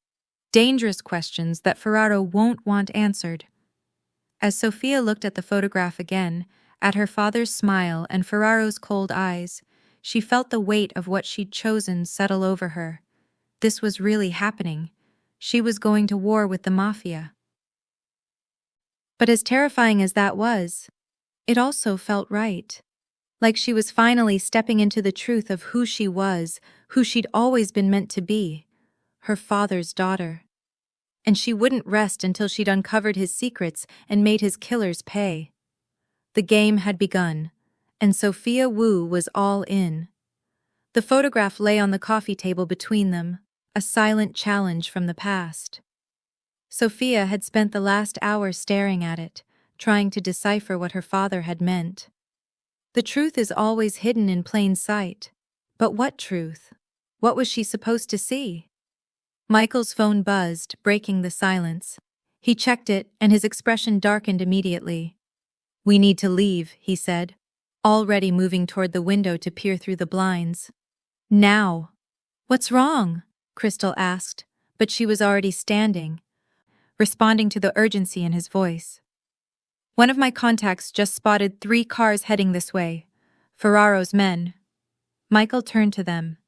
Dangerous questions that Ferraro won't want answered." As Sophia looked at the photograph again, at her father's smile and Ferraro's cold eyes, she felt the weight of what she'd chosen settle over her. This was really happening. She was going to war with the Mafia. But as terrifying as that was, it also felt right. Like she was finally stepping into the truth of who she was, who she'd always been meant to be, her father's daughter. And she wouldn't rest until she'd uncovered his secrets and made his killers pay. The game had begun, and Sophia Wu was all in. The photograph lay on the coffee table between them, a silent challenge from the past. Sophia had spent the last hour staring at it, trying to decipher what her father had meant. The truth is always hidden in plain sight. But what truth? What was she supposed to see? Michael's phone buzzed, breaking the silence. He checked it, and his expression darkened immediately. "We need to leave," he said, already moving toward the window to peer through the blinds. "Now." "What's wrong?" Crystal asked, but she was already standing, responding to the urgency in his voice. "One of my contacts just spotted 3 cars heading this way. Ferraro's men." Michael turned to them.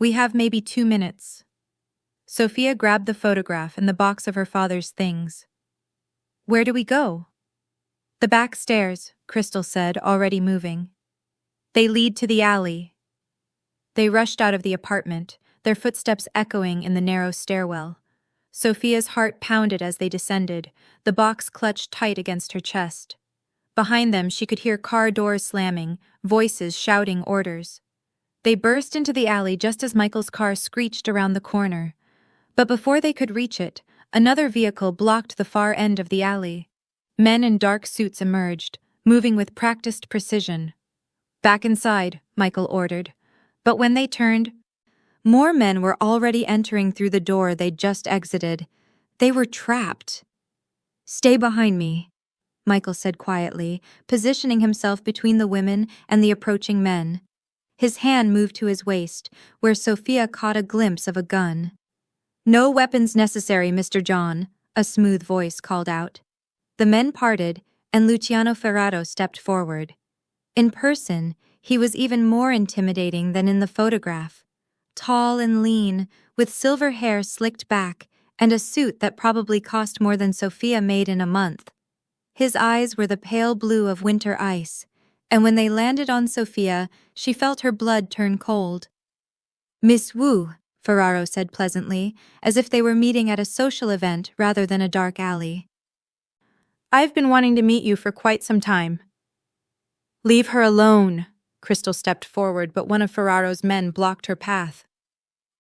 "We have maybe 2 minutes." Sophia grabbed the photograph and the box of her father's things. "Where do we go?" "The back stairs," Crystal said, already moving. "They lead to the alley." They rushed out of the apartment, their footsteps echoing in the narrow stairwell. Sophia's heart pounded as they descended, the box clutched tight against her chest. Behind them, she could hear car doors slamming, voices shouting orders. They burst into the alley just as Michael's car screeched around the corner. But before they could reach it, another vehicle blocked the far end of the alley. Men in dark suits emerged, moving with practiced precision. "Back inside," Michael ordered. But when they turned, more men were already entering through the door they'd just exited. They were trapped. "Stay behind me," Michael said quietly, positioning himself between the women and the approaching men. His hand moved to his waist, where Sophia caught a glimpse of a gun. "No weapons necessary, Mr. John," a smooth voice called out. The men parted, and Luciano Ferraro stepped forward. In person, he was even more intimidating than in the photograph. Tall and lean, with silver hair slicked back, and a suit that probably cost more than Sophia made in a month. His eyes were the pale blue of winter ice, and when they landed on Sophia, she felt her blood turn cold. "Miss Wu," Ferraro said pleasantly, as if they were meeting at a social event rather than a dark alley. "I've been wanting to meet you for quite some time." "Leave her alone." Crystal stepped forward, but one of Ferraro's men blocked her path.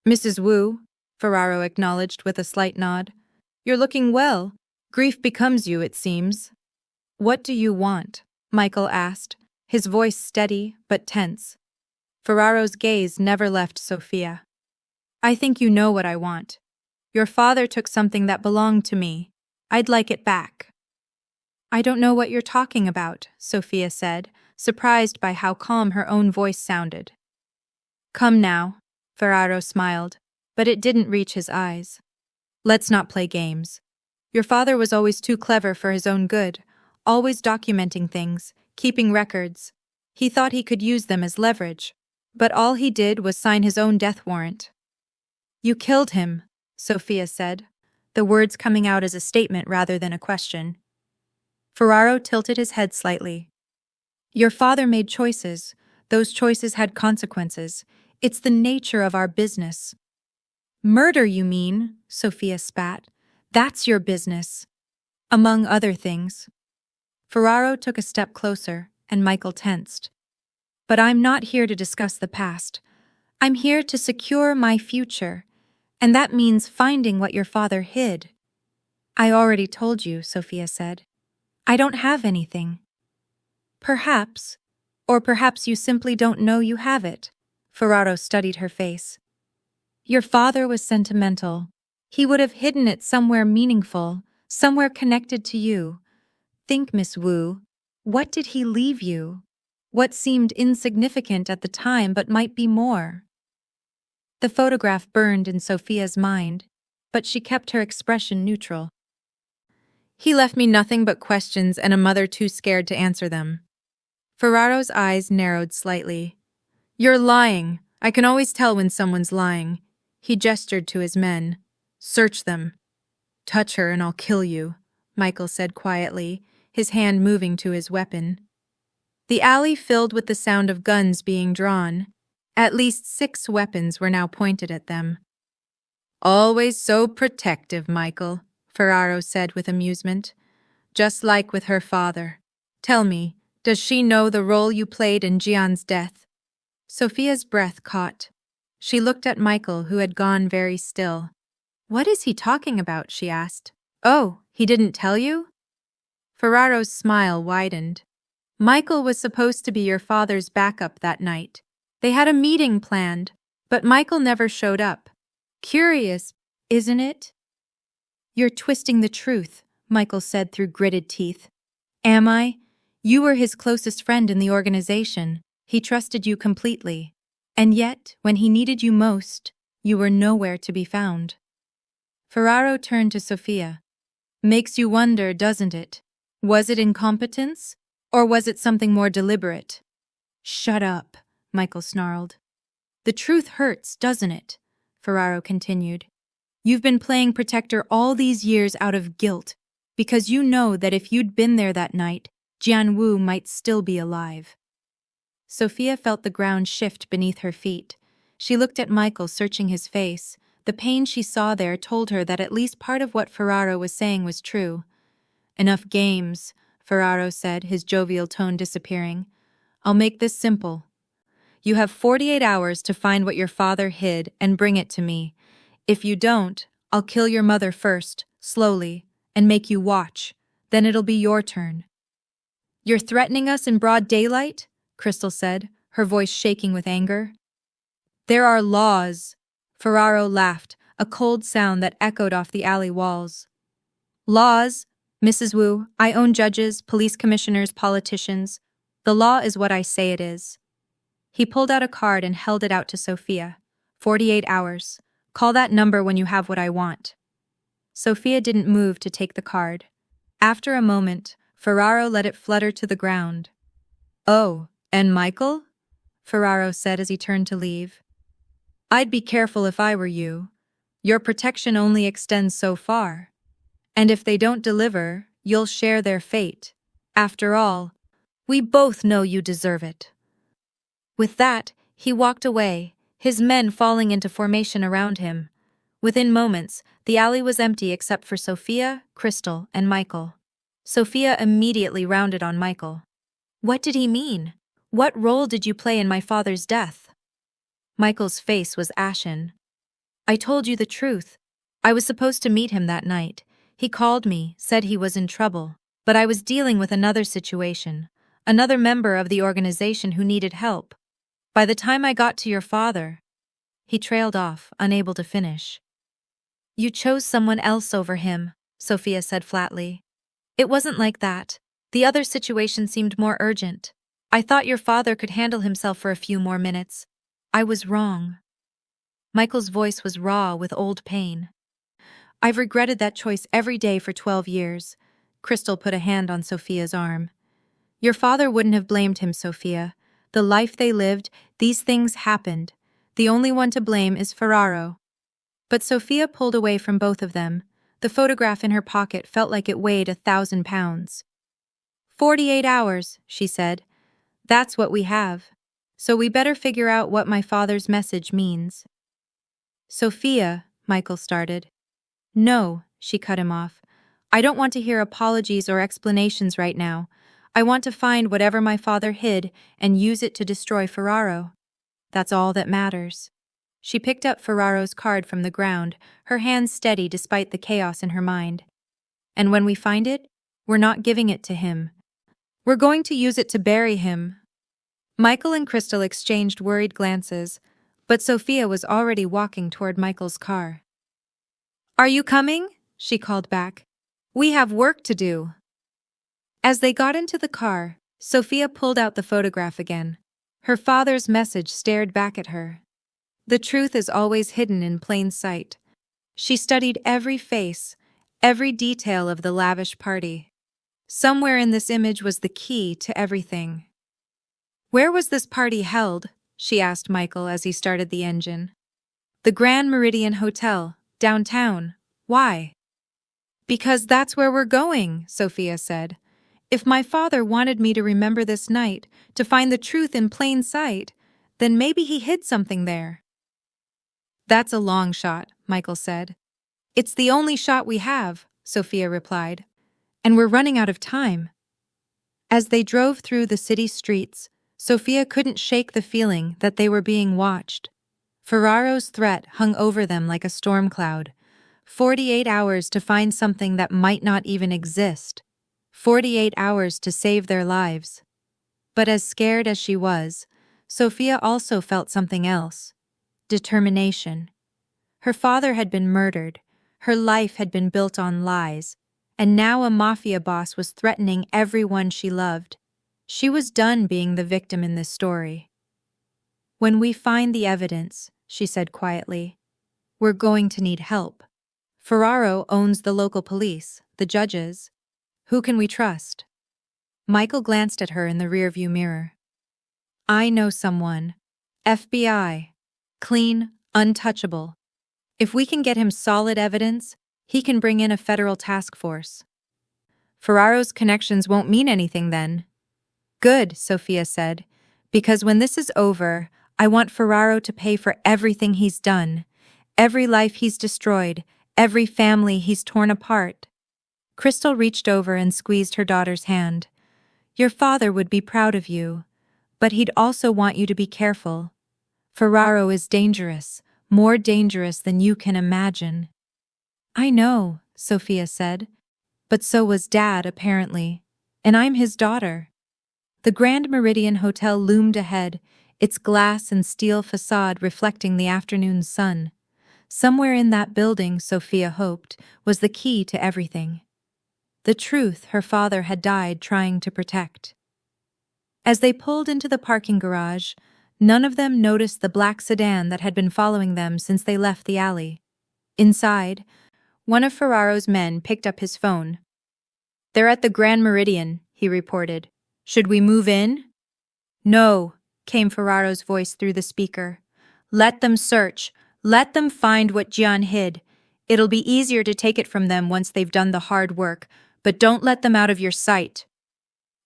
"Mrs. Wu," Ferraro acknowledged with a slight nod. "You're looking well. Grief becomes you, it seems." "What do you want?" Michael asked, his voice steady but tense. Ferraro's gaze never left Sophia. "I think you know what I want. Your father took something that belonged to me. I'd like it back." "I don't know what you're talking about," Sophia said, surprised by how calm her own voice sounded. "Come now," Ferraro smiled, but it didn't reach his eyes. "Let's not play games. Your father was always too clever for his own good, always documenting things, keeping records. He thought he could use them as leverage, but all he did was sign his own death warrant." "You killed him," Sophia said, the words coming out as a statement rather than a question. Ferraro tilted his head slightly. "Your father made choices. Those choices had consequences. It's the nature of our business." "Murder, you mean?" Sophia spat. "That's your business." "Among other things." Ferraro took a step closer, and Michael tensed. "But I'm not here to discuss the past. I'm here to secure my future, and that means finding what your father hid." I already told you, Sophia said. I don't have anything. Perhaps, or perhaps you simply don't know you have it. Ferraro studied her face. Your father was sentimental. He would have hidden it somewhere meaningful, somewhere connected to you. Think, Miss Wu, what did he leave you? What seemed insignificant at the time but might be more? The photograph burned in Sophia's mind, but she kept her expression neutral. He left me nothing but questions and a mother too scared to answer them. Ferraro's eyes narrowed slightly. You're lying. I can always tell when someone's lying. He gestured to his men. Search them. Touch her and I'll kill you, Michael said quietly, his hand moving to his weapon. The alley filled with the sound of guns being drawn. At least 6 weapons were now pointed at them. Always so protective, Michael, Ferraro said with amusement. Just like with her father. Tell me, does she know the role you played in Jian's death? Sophia's breath caught. She looked at Michael, who had gone very still. What is he talking about? She asked. Oh, he didn't tell you? Ferraro's smile widened. Michael was supposed to be your father's backup that night. They had a meeting planned, but Michael never showed up. Curious, isn't it? You're twisting the truth, Michael said through gritted teeth. Am I? You were his closest friend in the organization. He trusted you completely. And yet, when he needed you most, you were nowhere to be found. Ferraro turned to Sophia. Makes you wonder, doesn't it? Was it incompetence? Or was it something more deliberate? Shut up, Michael snarled. The truth hurts, doesn't it? Ferraro continued. You've been playing protector all these years out of guilt, because you know that if you'd been there that night, Jian Wu might still be alive. Sophia felt the ground shift beneath her feet. She looked at Michael, searching his face. The pain she saw there told her that at least part of what Ferraro was saying was true. Enough games, Ferraro said, his jovial tone disappearing. I'll make this simple. You have 48 hours to find what your father hid and bring it to me. If you don't, I'll kill your mother first, slowly, and make you watch. Then it'll be your turn. You're threatening us in broad daylight? Crystal said, her voice shaking with anger. There are laws. Ferraro laughed, a cold sound that echoed off the alley walls. Laws? Mrs. Wu, I own judges, police commissioners, politicians. The law is what I say it is. He pulled out a card and held it out to Sophia. 48 hours. Call that number when you have what I want. Sophia didn't move to take the card. After a moment, Ferraro let it flutter to the ground. Oh, and Michael? Ferraro said as he turned to leave. I'd be careful if I were you. Your protection only extends so far. And if they don't deliver, you'll share their fate. After all, we both know you deserve it. With that, he walked away, his men falling into formation around him. Within moments, the alley was empty except for Sophia, Crystal, and Michael. Sophia immediately rounded on Michael. What did he mean? What role did you play in my father's death? Michael's face was ashen. I told you the truth. I was supposed to meet him that night. He called me, said he was in trouble, but I was dealing with another situation, another member of the organization who needed help. By the time I got to your father, he trailed off, unable to finish. You chose someone else over him, Sophia said flatly. It wasn't like that. The other situation seemed more urgent. I thought your father could handle himself for a few more minutes. I was wrong. Michael's voice was raw with old pain. I've regretted that choice every day for 12 years. Crystal put a hand on Sophia's arm. Your father wouldn't have blamed him, Sophia. The life they lived, these things happened. The only one to blame is Ferraro. But Sophia pulled away from both of them. The photograph in her pocket felt like it weighed 1,000 pounds. 48 hours, she said. That's what we have. So we better figure out what my father's message means. Sophia, Michael started. No, she cut him off. I don't want to hear apologies or explanations right now. I want to find whatever my father hid and use it to destroy Ferraro. That's all that matters. She picked up Ferraro's card from the ground, her hands steady despite the chaos in her mind. And when we find it, we're not giving it to him. We're going to use it to bury him. Michael and Crystal exchanged worried glances, but Sophia was already walking toward Michael's car. "Are you coming?" she called back. "We have work to do." As they got into the car, Sophia pulled out the photograph again. Her father's message stared back at her. The truth is always hidden in plain sight. She studied every face, every detail of the lavish party. Somewhere in this image was the key to everything. "Where was this party held?" she asked Michael as he started the engine. "The Grand Meridian Hotel, downtown. Why?" "Because that's where we're going," Sophia said. "If my father wanted me to remember this night, to find the truth in plain sight, then maybe he hid something there." "That's a long shot," Michael said. "It's the only shot we have," Sophia replied. "And we're running out of time." As they drove through the city streets, Sophia couldn't shake the feeling that they were being watched. Ferraro's threat hung over them like a storm cloud. 48 hours to find something that might not even exist. 48 hours to save their lives. But as scared as she was, Sophia also felt something else. Determination. Her father had been murdered. Her life had been built on lies. And now a mafia boss was threatening everyone she loved. She was done being the victim in this story. "When we find the evidence," she said quietly, "we're going to need help. Ferraro owns the local police, the judges. Who can we trust?" Michael glanced at her in the rearview mirror. "I know someone. FBI. Clean, untouchable. If we can get him solid evidence, he can bring in a federal task force." "Ferraro's connections won't mean anything then." "Good," Sophia said, "because when this is over, I want Ferraro to pay for everything he's done, every life he's destroyed, every family he's torn apart." Crystal reached over and squeezed her daughter's hand. "Your father would be proud of you, but he'd also want you to be careful. Ferraro is dangerous, more dangerous than you can imagine." "I know," Sophia said, "but so was Dad, apparently, and I'm his daughter." The Grand Meridian Hotel loomed ahead, its glass and steel facade reflecting the afternoon sun. Somewhere in that building, Sophia hoped, was the key to everything. The truth her father had died trying to protect. As they pulled into the parking garage, none of them noticed the black sedan that had been following them since they left the alley. Inside, one of Ferraro's men picked up his phone. "They're at the Grand Meridian," he reported. "Should we move in?" "No," came Ferraro's voice through the speaker. "Let them search. Let them find what Gian hid. It'll be easier to take it from them once they've done the hard work, but don't let them out of your sight."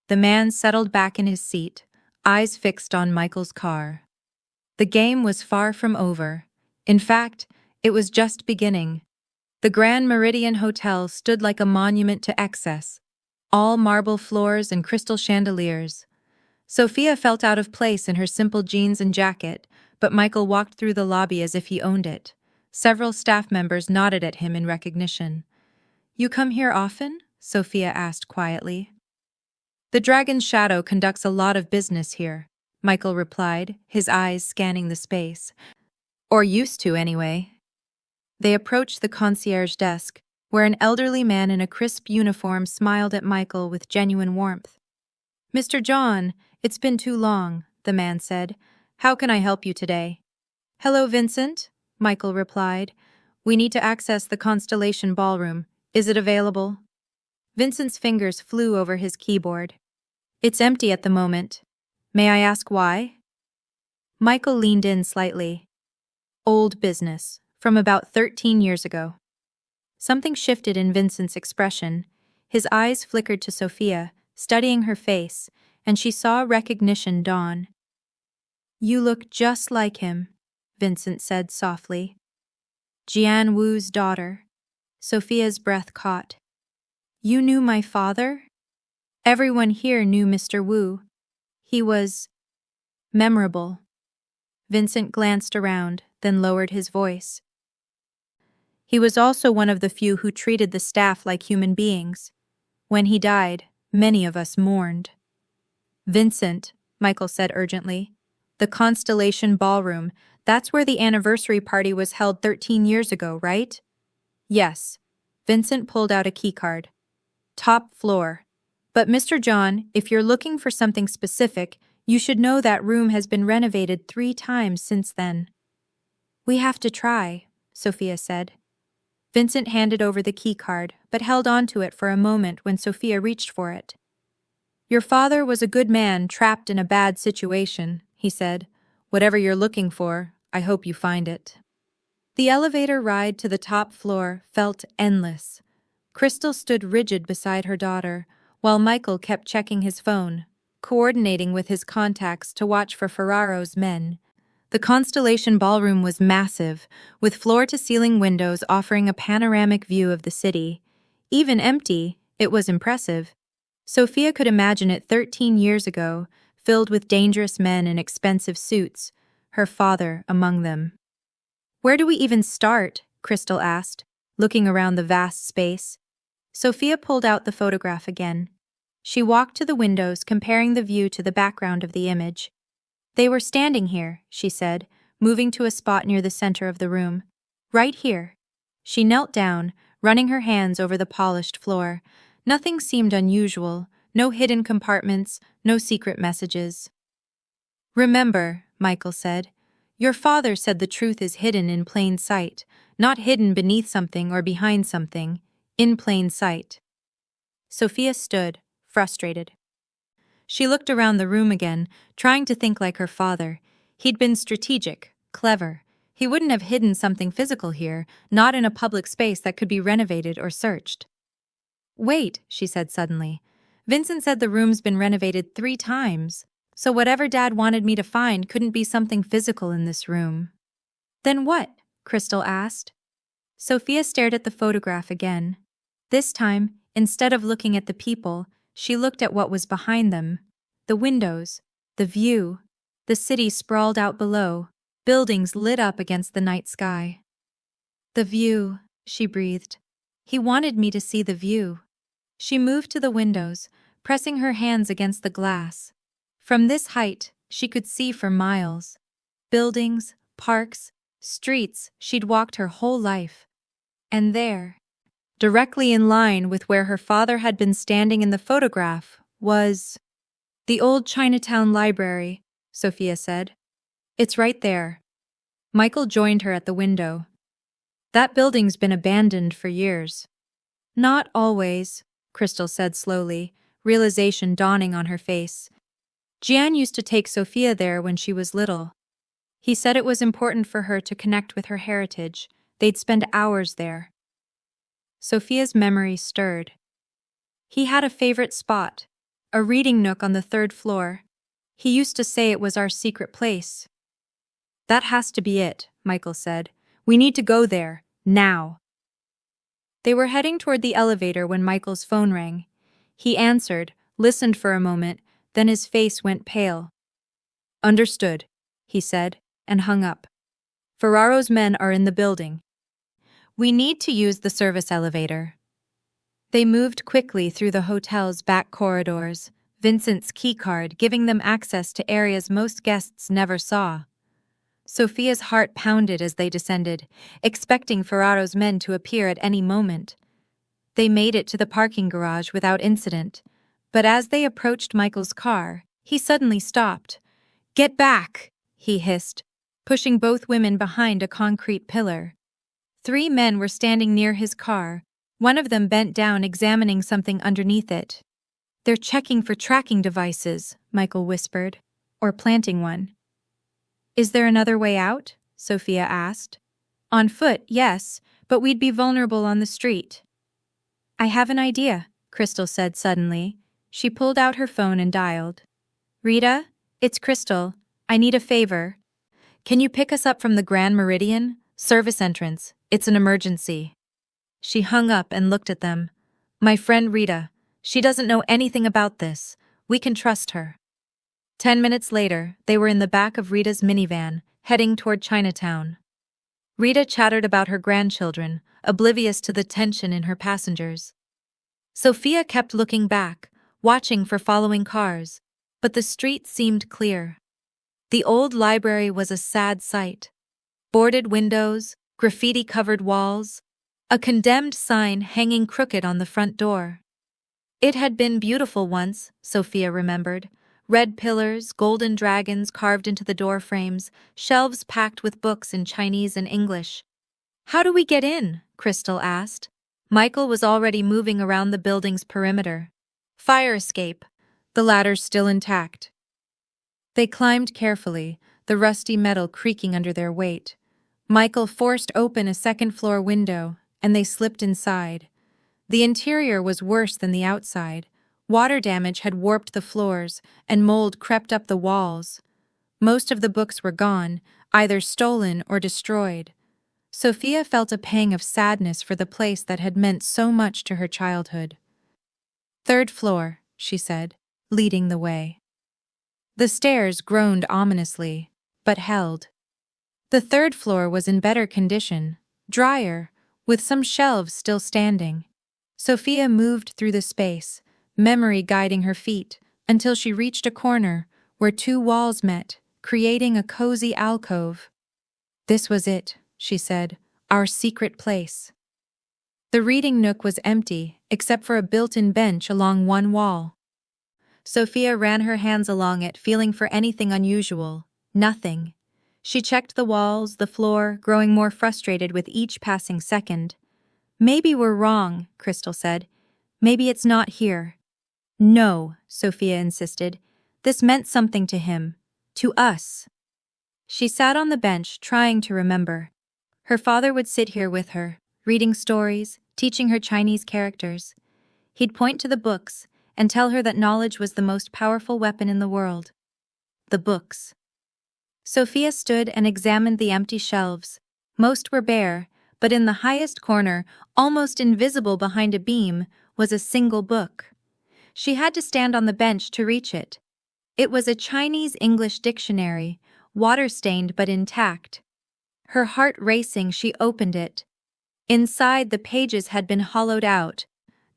The man settled back in his seat, eyes fixed on Michael's car. The game was far from over. In fact, it was just beginning. The Grand Meridian Hotel stood like a monument to excess, all marble floors and crystal chandeliers. Sophia felt out of place in her simple jeans and jacket, but Michael walked through the lobby as if he owned it. Several staff members nodded at him in recognition. "You come here often?" Sophia asked quietly. "The Dragon's Shadow conducts a lot of business here," Michael replied, his eyes scanning the space. "Or used to, anyway." They approached the concierge desk, where an elderly man in a crisp uniform smiled at Michael with genuine warmth. "Mr. John, it's been too long," the man said. "How can I help you today?" "Hello, Vincent," Michael replied. "We need to access the Constellation Ballroom. Is it available?" Vincent's fingers flew over his keyboard. "It's empty at the moment. May I ask why?" Michael leaned in slightly. "Old business, from about 13 years ago." Something shifted in Vincent's expression. His eyes flickered to Sophia, studying her face, and she saw recognition dawn. "You look just like him," Vincent said softly. "Jian Wu's daughter." Sophia's breath caught. "You knew my father?" "Everyone here knew Mr. Wu. He was memorable." Vincent glanced around, then lowered his voice. He was also one of the few who treated the staff like human beings. When he died, many of us mourned. Vincent, Michael said urgently. The Constellation Ballroom, that's where the anniversary party was held 13 years ago, right? Yes. Vincent pulled out a keycard. Top floor. But Mr. John, if you're looking for something specific, you should know that room has been renovated 3 times since then. We have to try, Sophia said. Vincent handed over the keycard, but held on to it for a moment when Sophia reached for it. Your father was a good man trapped in a bad situation, he said. Whatever you're looking for, I hope you find it. The elevator ride to the top floor felt endless. Crystal stood rigid beside her daughter, while Michael kept checking his phone, coordinating with his contacts to watch for Ferraro's men. The Constellation Ballroom was massive, with floor-to-ceiling windows offering a panoramic view of the city. Even empty, it was impressive. Sophia could imagine it 13 years ago, filled with dangerous men in expensive suits, her father among them. Where do we even start? Crystal asked, looking around the vast space. Sophia pulled out the photograph again. She walked to the windows, comparing the view to the background of the image. They were standing here, she said, moving to a spot near the center of the room. Right here. She knelt down, running her hands over the polished floor. Nothing seemed unusual, no hidden compartments, no secret messages. Remember, Michael said, your father said the truth is hidden in plain sight, not hidden beneath something or behind something, in plain sight. Sophia stood, frustrated. She looked around the room again, trying to think like her father. He'd been strategic, clever. He wouldn't have hidden something physical here, not in a public space that could be renovated or searched. Wait, she said suddenly. Vincent said the room's been renovated 3 times, so whatever Dad wanted me to find couldn't be something physical in this room. Then what? Crystal asked. Sophia stared at the photograph again. This time, instead of looking at the people, she looked at what was behind them. The windows, the view, the city sprawled out below, buildings lit up against the night sky. The view, she breathed. He wanted me to see the view. She moved to the windows, pressing her hands against the glass. From this height, she could see for miles. Buildings, parks, streets she'd walked her whole life. And there, directly in line with where her father had been standing in the photograph, was the old Chinatown library, Sophia said. It's right there. Michael joined her at the window. That building's been abandoned for years. Not always, Crystal said slowly, realization dawning on her face. Jian used to take Sophia there when she was little. He said it was important for her to connect with her heritage. They'd spend hours there. Sophia's memory stirred. He had a favorite spot, a reading nook on the 3rd floor. He used to say it was our secret place. That has to be it, Michael said. We need to go there, now. They were heading toward the elevator when Michael's phone rang. He answered, listened for a moment, then his face went pale. Understood, he said, and hung up. Ferraro's men are in the building. We need to use the service elevator. They moved quickly through the hotel's back corridors, Vincent's keycard giving them access to areas most guests never saw. Sophia's heart pounded as they descended, expecting Ferraro's men to appear at any moment. They made it to the parking garage without incident, but as they approached Michael's car, he suddenly stopped. Get back, he hissed, pushing both women behind a concrete pillar. 3 men were standing near his car, one of them bent down examining something underneath it. They're checking for tracking devices, Michael whispered, or planting one. Is there another way out? Sophia asked. On foot, yes, but we'd be vulnerable on the street. I have an idea, Crystal said suddenly. She pulled out her phone and dialed. Rita, it's Crystal. I need a favor. Can you pick us up from the Grand Meridian? Service entrance. It's an emergency. She hung up and looked at them. My friend Rita. She doesn't know anything about this. We can trust her. 10 minutes later, they were in the back of Rita's minivan, heading toward Chinatown. Rita chattered about her grandchildren, oblivious to the tension in her passengers. Sophia kept looking back, watching for following cars, but the street seemed clear. The old library was a sad sight. Boarded windows, graffiti-covered walls, a condemned sign hanging crooked on the front door. It had been beautiful once, Sophia remembered. Red pillars, golden dragons carved into the door frames, shelves packed with books in Chinese and English. "How do we get in?" Crystal asked. Michael was already moving around the building's perimeter. "Fire escape. The ladder's still intact." They climbed carefully, the rusty metal creaking under their weight. Michael forced open a second-floor window, and they slipped inside. The interior was worse than the outside. Water damage had warped the floors, and mold crept up the walls. Most of the books were gone, either stolen or destroyed. Sophia felt a pang of sadness for the place that had meant so much to her childhood. "Third floor," she said, leading the way. The stairs groaned ominously, but held. The third floor was in better condition, drier, with some shelves still standing. Sophia moved through the space, memory guiding her feet, until she reached a corner where two walls met, creating a cozy alcove. "This was it," she said, "our secret place." The reading nook was empty, except for a built-in bench along one wall. Sophia ran her hands along it, feeling for anything unusual. Nothing. She checked the walls, the floor, growing more frustrated with each passing second. "Maybe we're wrong," Crystal said. "Maybe it's not here." "No," Sophia insisted. "This meant something to him. To us." She sat on the bench, trying to remember. Her father would sit here with her, reading stories, teaching her Chinese characters. He'd point to the books and tell her that knowledge was the most powerful weapon in the world. The books. Sophia stood and examined the empty shelves. Most were bare, but in the highest corner, almost invisible behind a beam, was a single book. She had to stand on the bench to reach it. It was a Chinese-English dictionary, water-stained but intact. Her heart racing, she opened it. Inside, the pages had been hollowed out.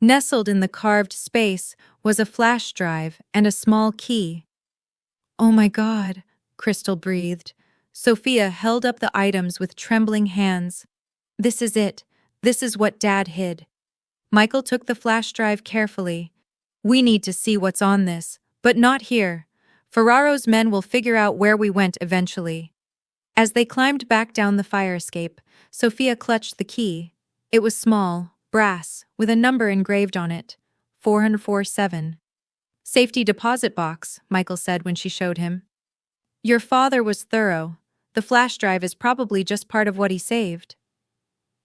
Nestled in the carved space was a flash drive and a small key. "Oh my God," Crystal breathed. Sophia held up the items with trembling hands. "This is it. This is what Dad hid." Michael took the flash drive carefully. "We need to see what's on this, but not here. Ferraro's men will figure out where we went eventually." As they climbed back down the fire escape, Sophia clutched the key. It was small, brass, with a number engraved on it. 4047. "Safety deposit box," Michael said when she showed him. "Your father was thorough. The flash drive is probably just part of what he saved."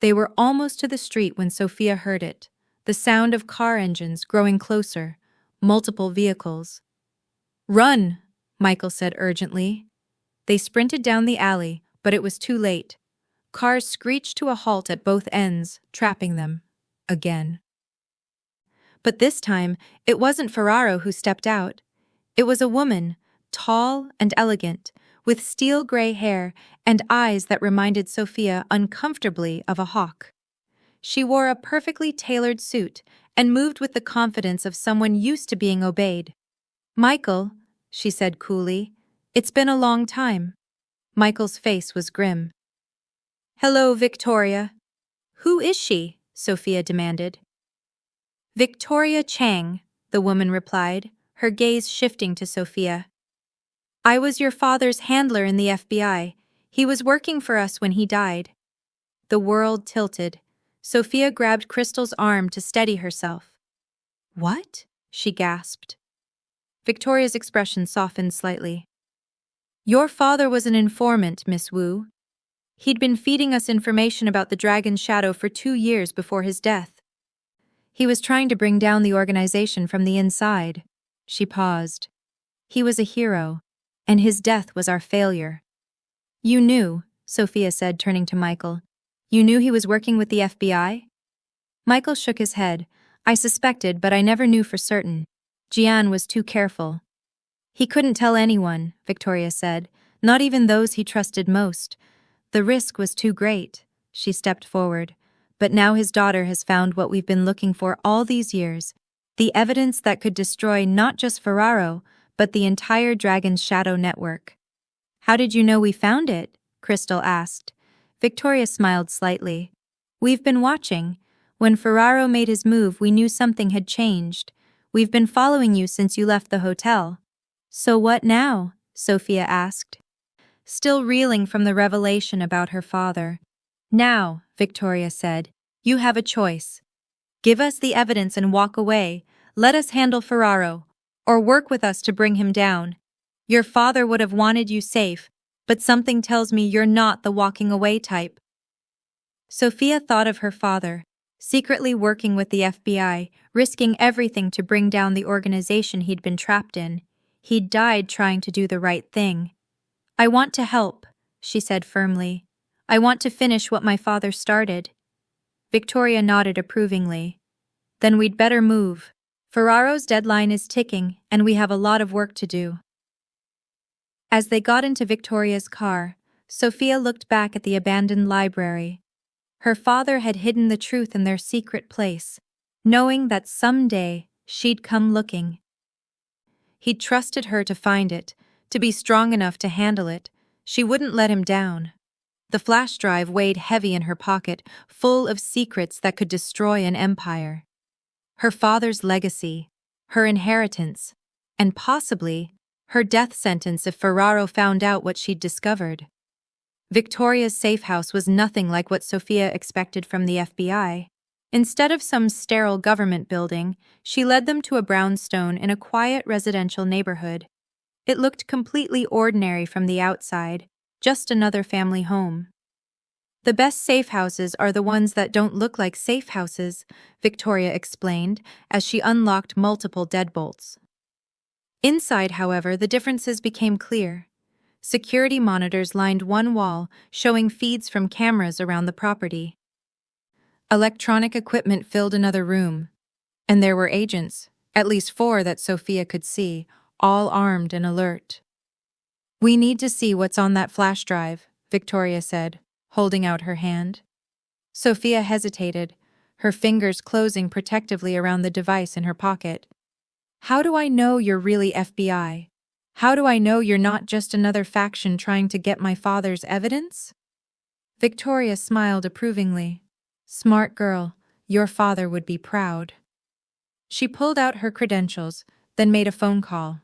They were almost to the street when Sophia heard it, the sound of car engines growing closer, multiple vehicles. "Run," Michael said urgently. They sprinted down the alley, but it was too late. Cars screeched to a halt at both ends, trapping them. Again. But this time, it wasn't Ferraro who stepped out. It was a woman, tall and elegant, with steel-gray hair and eyes that reminded Sophia uncomfortably of a hawk. She wore a perfectly tailored suit and moved with the confidence of someone used to being obeyed. "Michael," she said coolly, "it's been a long time." Michael's face was grim. "Hello, Victoria." "Who is she?" Sophia demanded. "Victoria Chang," the woman replied, her gaze shifting to Sophia. "I was your father's handler in the FBI. He was working for us when he died." The world tilted. Sophia grabbed Crystal's arm to steady herself. "What?" she gasped. Victoria's expression softened slightly. "Your father was an informant, Miss Wu. He'd been feeding us information about the Dragon's Shadow for 2 years before his death. He was trying to bring down the organization from the inside." She paused. "He was a hero, and his death was our failure." "You knew," Sophia said, turning to Michael. "You knew he was working with the FBI?" Michael shook his head. "I suspected, but I never knew for certain. Jian was too careful." "He couldn't tell anyone," Victoria said, "not even those he trusted most. The risk was too great. She stepped forward. But now his daughter has found what we've been looking for all these years, the evidence that could destroy not just Ferraro, but the entire Dragon's Shadow network. How did you know we found it? Crystal asked. Victoria smiled slightly. We've been watching. When Ferraro made his move, we knew something had changed. We've been following you since you left the hotel. So what now? Sophia asked, still reeling from the revelation about her father. Now, Victoria said, you have a choice. Give us the evidence and walk away. Let us handle Ferraro. Or work with us to bring him down. Your father would have wanted you safe, but something tells me you're not the walking away type. Sophia thought of her father, secretly working with the FBI, risking everything to bring down the organization he'd been trapped in. He'd died trying to do the right thing. I want to help, she said firmly. I want to finish what my father started. Victoria nodded approvingly. Then we'd better move. Ferraro's deadline is ticking, and we have a lot of work to do. As they got into Victoria's car, Sophia looked back at the abandoned library. Her father had hidden the truth in their secret place, knowing that someday she'd come looking. He'd trusted her to find it, to be strong enough to handle it. She wouldn't let him down. The flash drive weighed heavy in her pocket, full of secrets that could destroy an empire. Her father's legacy, her inheritance, and possibly her death sentence if Ferraro found out what she'd discovered. Victoria's safe house was nothing like what Sophia expected from the FBI. Instead of some sterile government building, she led them to a brownstone in a quiet residential neighborhood. It looked completely ordinary from the outside, just another family home. The best safe houses are the ones that don't look like safe houses, Victoria explained as she unlocked multiple deadbolts. Inside, however, the differences became clear. Security monitors lined one wall, showing feeds from cameras around the property. Electronic equipment filled another room. And there were agents, at least 4 that Sophia could see, all armed and alert. We need to see what's on that flash drive, Victoria said, holding out her hand. Sophia hesitated, her fingers closing protectively around the device in her pocket. How do I know you're really FBI? How do I know you're not just another faction trying to get my father's evidence? Victoria smiled approvingly. Smart girl, your father would be proud. She pulled out her credentials, then made a phone call.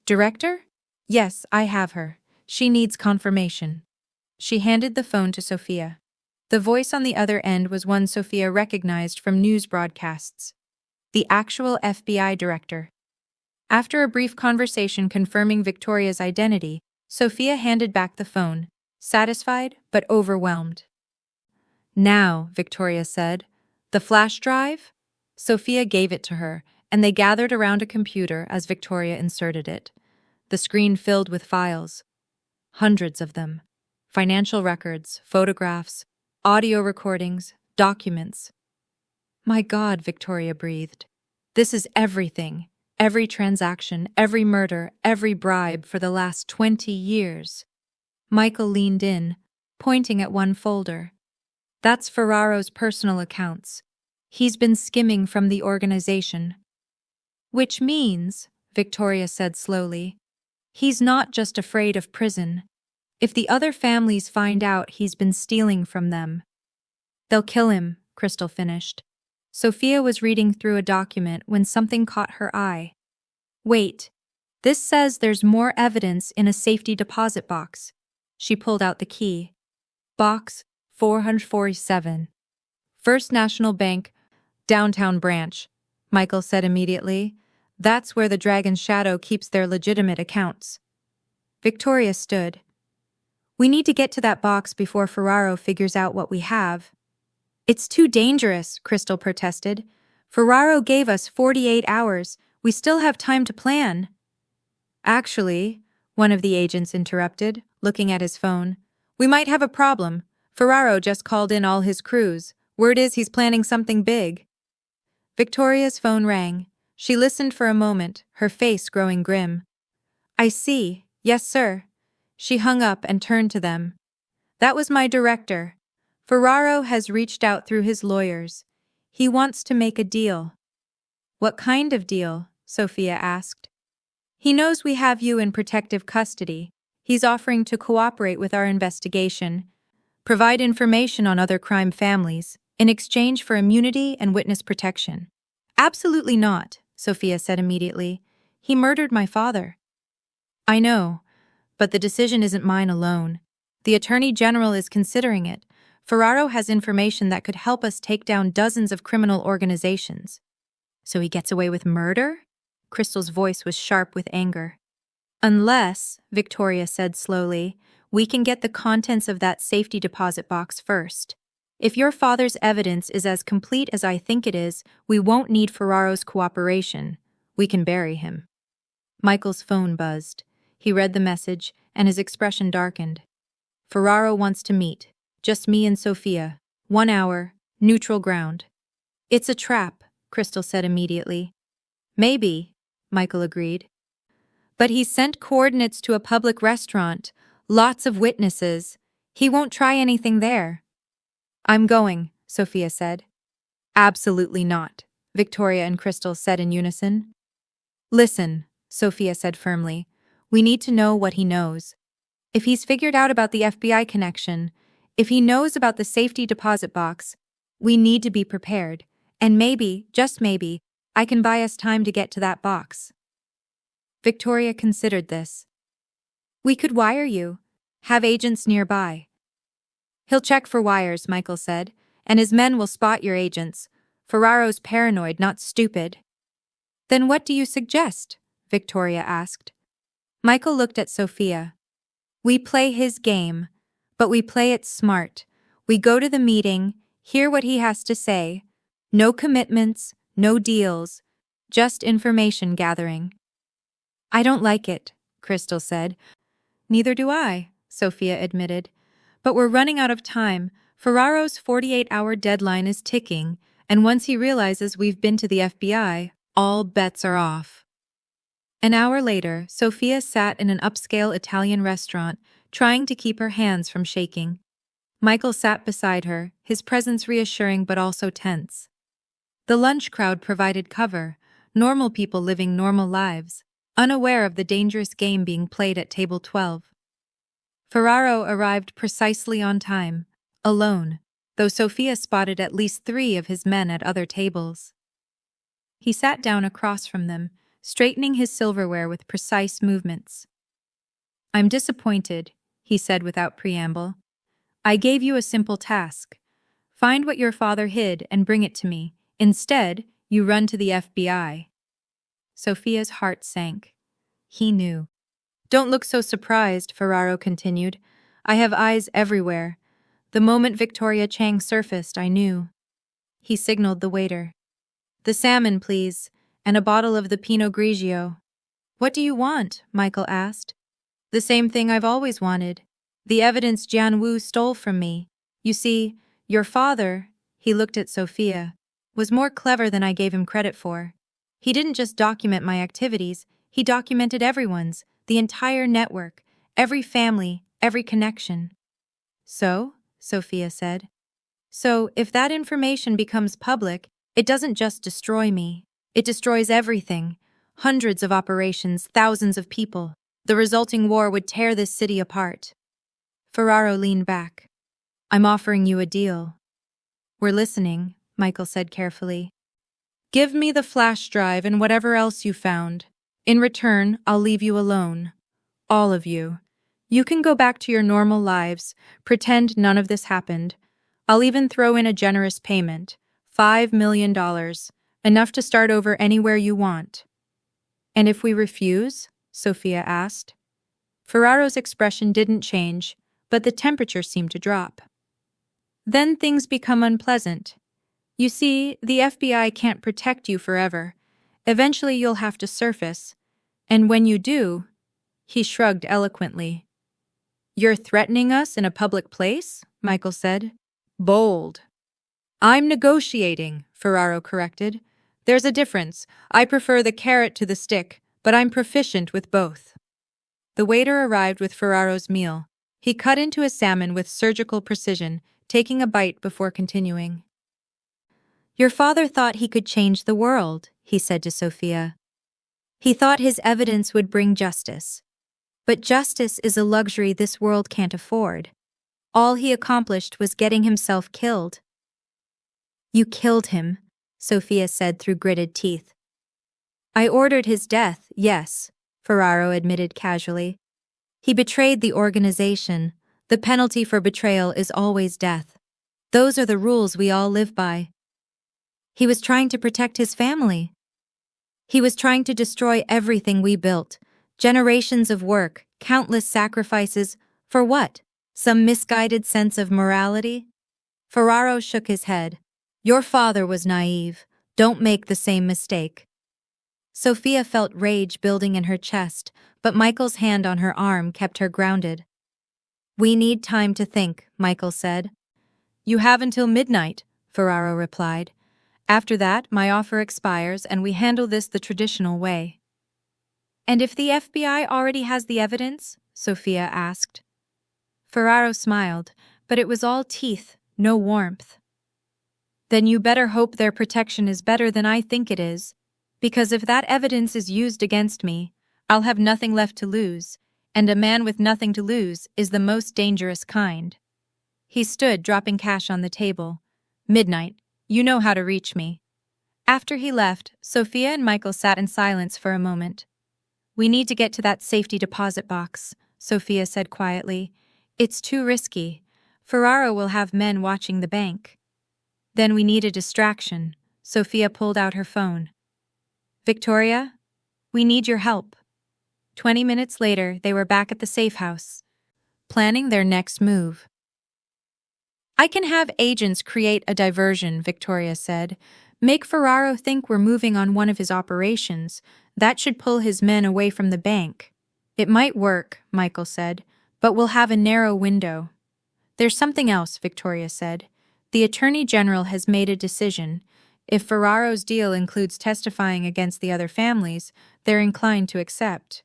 Director? Yes, I have her. She needs confirmation. She handed the phone to Sophia. The voice on the other end was one Sophia recognized from news broadcasts. The actual FBI director. After a brief conversation confirming Victoria's identity, Sophia handed back the phone, satisfied but overwhelmed. Now, Victoria said, the flash drive? Sophia gave it to her, and they gathered around a computer as Victoria inserted it. The screen filled with files. Hundreds of them. Financial records, photographs, audio recordings, documents. My God, Victoria breathed. This is everything. Every transaction, every murder, every bribe for the last 20 years. Michael leaned in, pointing at one folder. That's Ferraro's personal accounts. He's been skimming from the organization. Which means, Victoria said slowly, he's not just afraid of prison. If the other families find out he's been stealing from them, they'll kill him, Crystal finished. Sophia was reading through a document when something caught her eye. Wait, this says there's more evidence in a safety deposit box. She pulled out the key. Box 447. First National Bank, downtown branch, Michael said immediately. That's where the Dragon's Shadow keeps their legitimate accounts. Victoria stood. We need to get to that box before Ferraro figures out what we have. It's too dangerous, Crystal protested. Ferraro gave us 48 hours. We still have time to plan. Actually, one of the agents interrupted, looking at his phone. We might have a problem. Ferraro just called in all his crews. Word is he's planning something big. Victoria's phone rang. She listened for a moment, her face growing grim. I see. Yes, sir. She hung up and turned to them. That was my director. Ferraro has reached out through his lawyers. He wants to make a deal. What kind of deal? Sophia asked. He knows we have you in protective custody. He's offering to cooperate with our investigation, provide information on other crime families, in exchange for immunity and witness protection. Absolutely not, Sophia said immediately. He murdered my father. I know, but the decision isn't mine alone. The Attorney General is considering it. Ferraro has information that could help us take down dozens of criminal organizations. So he gets away with murder? Crystal's voice was sharp with anger. Unless, Victoria said slowly, we can get the contents of that safety deposit box first. If your father's evidence is as complete as I think it is, we won't need Ferraro's cooperation. We can bury him. Michael's phone buzzed. He read the message, and his expression darkened. Ferraro wants to meet. Just me and Sophia. 1 hour, neutral ground. It's a trap, Crystal said immediately. Maybe, Michael agreed. But he sent coordinates to a public restaurant. Lots of witnesses. He won't try anything there. I'm going, Sophia said. Absolutely not, Victoria and Crystal said in unison. Listen, Sophia said firmly. We need to know what he knows. If he's figured out about the FBI connection, if he knows about the safety deposit box, we need to be prepared. And maybe, just maybe, I can buy us time to get to that box. Victoria considered this. We could wire you. Have agents nearby. He'll check for wires, Michael said, and his men will spot your agents. Ferraro's paranoid, not stupid. Then what do you suggest? Victoria asked. Michael looked at Sophia. We play his game, but we play it smart. We go to the meeting, hear what he has to say. No commitments, no deals, just information gathering. I don't like it, Crystal said. Neither do I, Sophia admitted. But we're running out of time. Ferraro's 48-hour deadline is ticking, and once he realizes we've been to the FBI, all bets are off. An hour later, Sophia sat in an upscale Italian restaurant, trying to keep her hands from shaking. Michael sat beside her, his presence reassuring but also tense. The lunch crowd provided cover, normal people living normal lives, unaware of the dangerous game being played at table 12. Ferraro arrived precisely on time, alone, though Sophia spotted at least 3 of his men at other tables. He sat down across from them, straightening his silverware with precise movements. I'm disappointed, he said without preamble. I gave you a simple task. Find what your father hid and bring it to me. Instead, you run to the FBI. Sophia's heart sank. He knew. Don't look so surprised, Ferraro continued. I have eyes everywhere. The moment Victoria Chang surfaced, I knew. He signaled the waiter. The salmon, please, and a bottle of the Pinot Grigio. What do you want? Michael asked. The same thing I've always wanted. The evidence Jian Wu stole from me. You see, your father, he looked at Sophia, was more clever than I gave him credit for. He didn't just document my activities, he documented everyone's, the entire network, every family, every connection. So, Sophia said. So, if that information becomes public, it doesn't just destroy me. It destroys everything. Hundreds of operations, thousands of people. The resulting war would tear this city apart. Ferraro leaned back. I'm offering you a deal. We're listening, Michael said carefully. Give me the flash drive and whatever else you found. In return, I'll leave you alone. All of you. You can go back to your normal lives, pretend none of this happened. I'll even throw in a generous payment. $5 million. Enough to start over anywhere you want. And if we refuse? Sophia asked. Ferraro's expression didn't change, but the temperature seemed to drop. Then things become unpleasant. You see, the FBI can't protect you forever. Eventually you'll have to surface. And when you do, he shrugged eloquently. You're threatening us in a public place? Michael said. Bold. I'm negotiating, Ferraro corrected. There's a difference. I prefer the carrot to the stick, but I'm proficient with both. The waiter arrived with Ferraro's meal. He cut into a salmon with surgical precision, taking a bite before continuing. Your father thought he could change the world, he said to Sophia. He thought his evidence would bring justice. But justice is a luxury this world can't afford. All he accomplished was getting himself killed. You killed him, Sophia said through gritted teeth. I ordered his death, yes, Ferraro admitted casually. He betrayed the organization. The penalty for betrayal is always death. Those are the rules we all live by. He was trying to protect his family. He was trying to destroy everything we built. Generations of work, countless sacrifices. For what? Some misguided sense of morality? Ferraro shook his head. Your father was naive. Don't make the same mistake. Sophia felt rage building in her chest, but Michael's hand on her arm kept her grounded. We need time to think, Michael said. You have until midnight, Ferraro replied. After that, my offer expires and we handle this the traditional way. And if the FBI already has the evidence? Sophia asked. Ferraro smiled, but it was all teeth, no warmth. Then you better hope their protection is better than I think it is, because if that evidence is used against me, I'll have nothing left to lose, and a man with nothing to lose is the most dangerous kind. He stood, dropping cash on the table. Midnight, you know how to reach me. After he left, Sophia and Michael sat in silence for a moment. We need to get to that safety deposit box, Sophia said quietly. It's too risky. Ferraro will have men watching the bank. Then we need a distraction. Sophia pulled out her phone. Victoria, we need your help. 20 minutes later, they were back at the safe house, planning their next move. I can have agents create a diversion, Victoria said. Make Ferraro think we're moving on one of his operations. That should pull his men away from the bank. It might work, Michael said, but we'll have a narrow window. There's something else, Victoria said. The Attorney General has made a decision. If Ferraro's deal includes testifying against the other families, they're inclined to accept.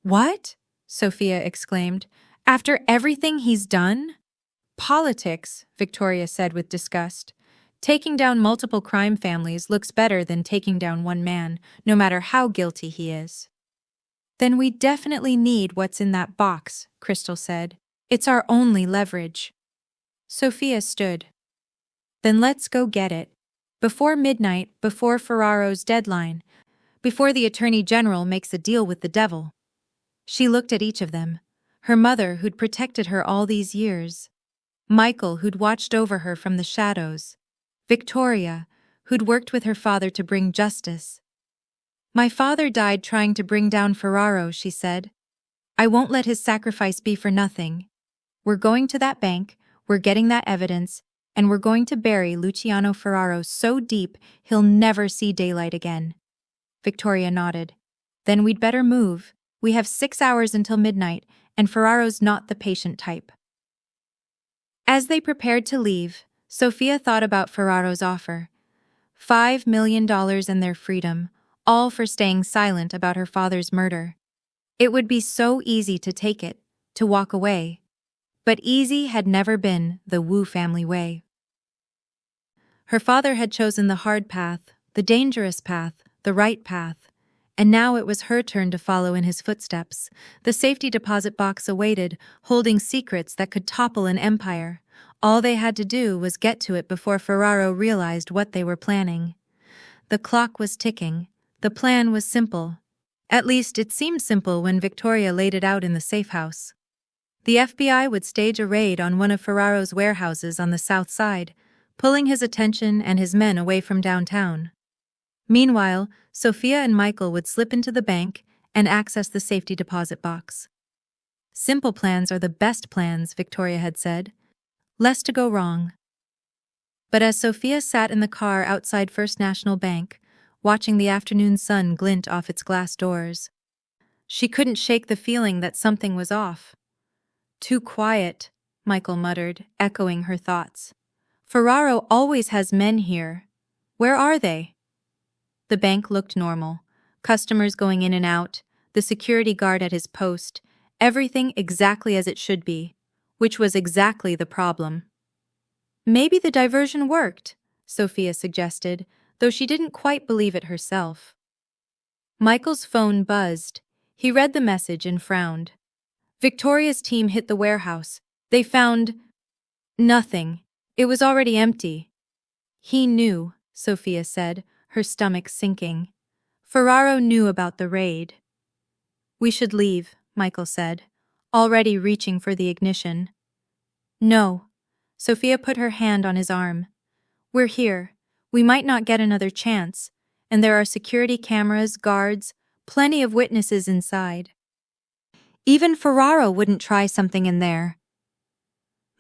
What? Sophia exclaimed. After everything he's done? Politics, Victoria said with disgust. Taking down multiple crime families looks better than taking down one man, no matter how guilty he is. Then we definitely need what's in that box, Crystal said. It's our only leverage. Sophia stood. Then let's go get it. Before midnight, before Ferraro's deadline, before the Attorney General makes a deal with the devil. She looked at each of them. Her mother, who'd protected her all these years. Michael, who'd watched over her from the shadows. Victoria, who'd worked with her father to bring justice. My father died trying to bring down Ferraro, she said. I won't let his sacrifice be for nothing. We're going to that bank, we're getting that evidence, and we're going to bury Luciano Ferraro so deep he'll never see daylight again. Victoria nodded. Then we'd better move. We have 6 hours until midnight, and Ferraro's not the patient type. As they prepared to leave, Sophia thought about Ferraro's offer. $5 million and their freedom, all for staying silent about her father's murder. It would be so easy to take it, to walk away. But easy had never been the Wu family way. Her father had chosen the hard path, the dangerous path, the right path, and now it was her turn to follow in his footsteps. The safety deposit box awaited, holding secrets that could topple an empire. All they had to do was get to it before Ferraro realized what they were planning. The clock was ticking. The plan was simple. At least it seemed simple when Victoria laid it out in the safe house. The FBI would stage a raid on one of Ferraro's warehouses on the south side, pulling his attention and his men away from downtown. Meanwhile, Sophia and Michael would slip into the bank and access the safety deposit box. Simple plans are the best plans, Victoria had said. Less to go wrong. But as Sophia sat in the car outside First National Bank, watching the afternoon sun glint off its glass doors, she couldn't shake the feeling that something was off. Too quiet, Michael muttered, echoing her thoughts. Ferraro always has men here. Where are they? The bank looked normal. Customers going in and out, the security guard at his post, everything exactly as it should be. which was exactly the problem. Maybe the diversion worked, Sophia suggested, though she didn't quite believe it herself. Michael's phone buzzed. He read the message and frowned. Victoria's team hit the warehouse. They found nothing. It was already empty. He knew, Sophia said, her stomach sinking. Ferraro knew about the raid. We should leave, Michael said, already reaching for the ignition. No. Sophia put her hand on his arm. We're here. We might not get another chance, and there are security cameras, guards, plenty of witnesses inside. Even Ferraro wouldn't try something in there.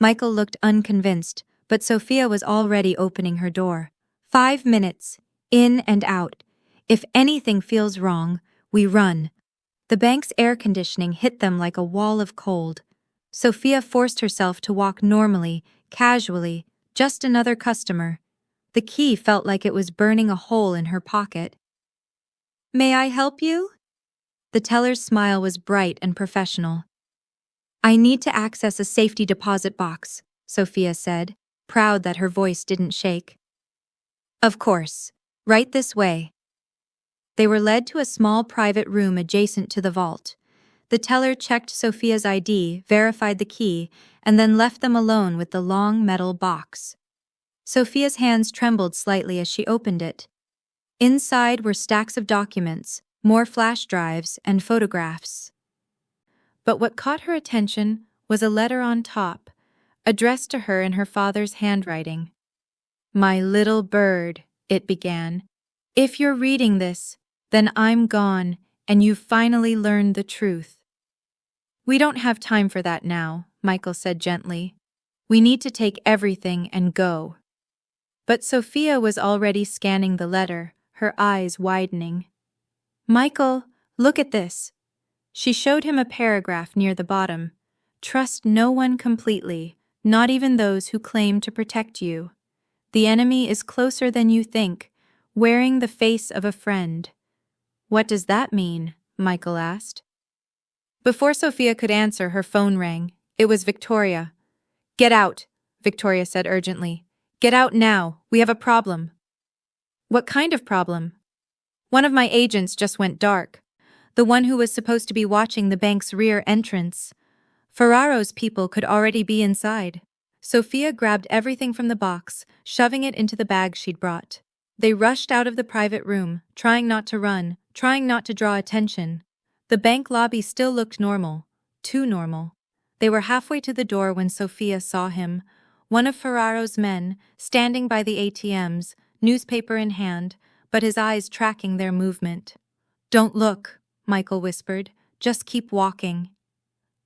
Michael looked unconvinced, but Sophia was already opening her door. 5 minutes, in and out. If anything feels wrong, we run. The bank's air conditioning hit them like a wall of cold. Sophia forced herself to walk normally, casually, just another customer. The key felt like it was burning a hole in her pocket. May I help you? The teller's smile was bright and professional. I need to access a safety deposit box, Sophia said, proud that her voice didn't shake. Of course. Right this way. They were led to a small private room adjacent to the vault. The teller checked Sophia's ID, verified the key, and then left them alone with the long metal box. Sophia's hands trembled slightly as she opened it. Inside were stacks of documents, more flash drives, and photographs. But what caught her attention was a letter on top, addressed to her in her father's handwriting. My little bird, it began. If you're reading this, then I'm gone, and you've finally learned the truth. We don't have time for that now, Michael said gently. We need to take everything and go. But Sophia was already scanning the letter, her eyes widening. Michael, look at this. She showed him a paragraph near the bottom. Trust no one completely, not even those who claim to protect you. The enemy is closer than you think, wearing the face of a friend. What does that mean? Michael asked. Before Sophia could answer, her phone rang. It was Victoria. Get out, Victoria said urgently. Get out now. We have a problem. What kind of problem? One of my agents just went dark. The one who was supposed to be watching the bank's rear entrance. Ferraro's people could already be inside. Sophia grabbed everything from the box, shoving it into the bag she'd brought. They rushed out of the private room, trying not to run, trying not to draw attention. The bank lobby still looked normal, too normal. They were halfway to the door when Sophia saw him, one of Ferraro's men, standing by the ATMs, newspaper in hand, but his eyes tracking their movement. Don't look, Michael whispered. Just keep walking.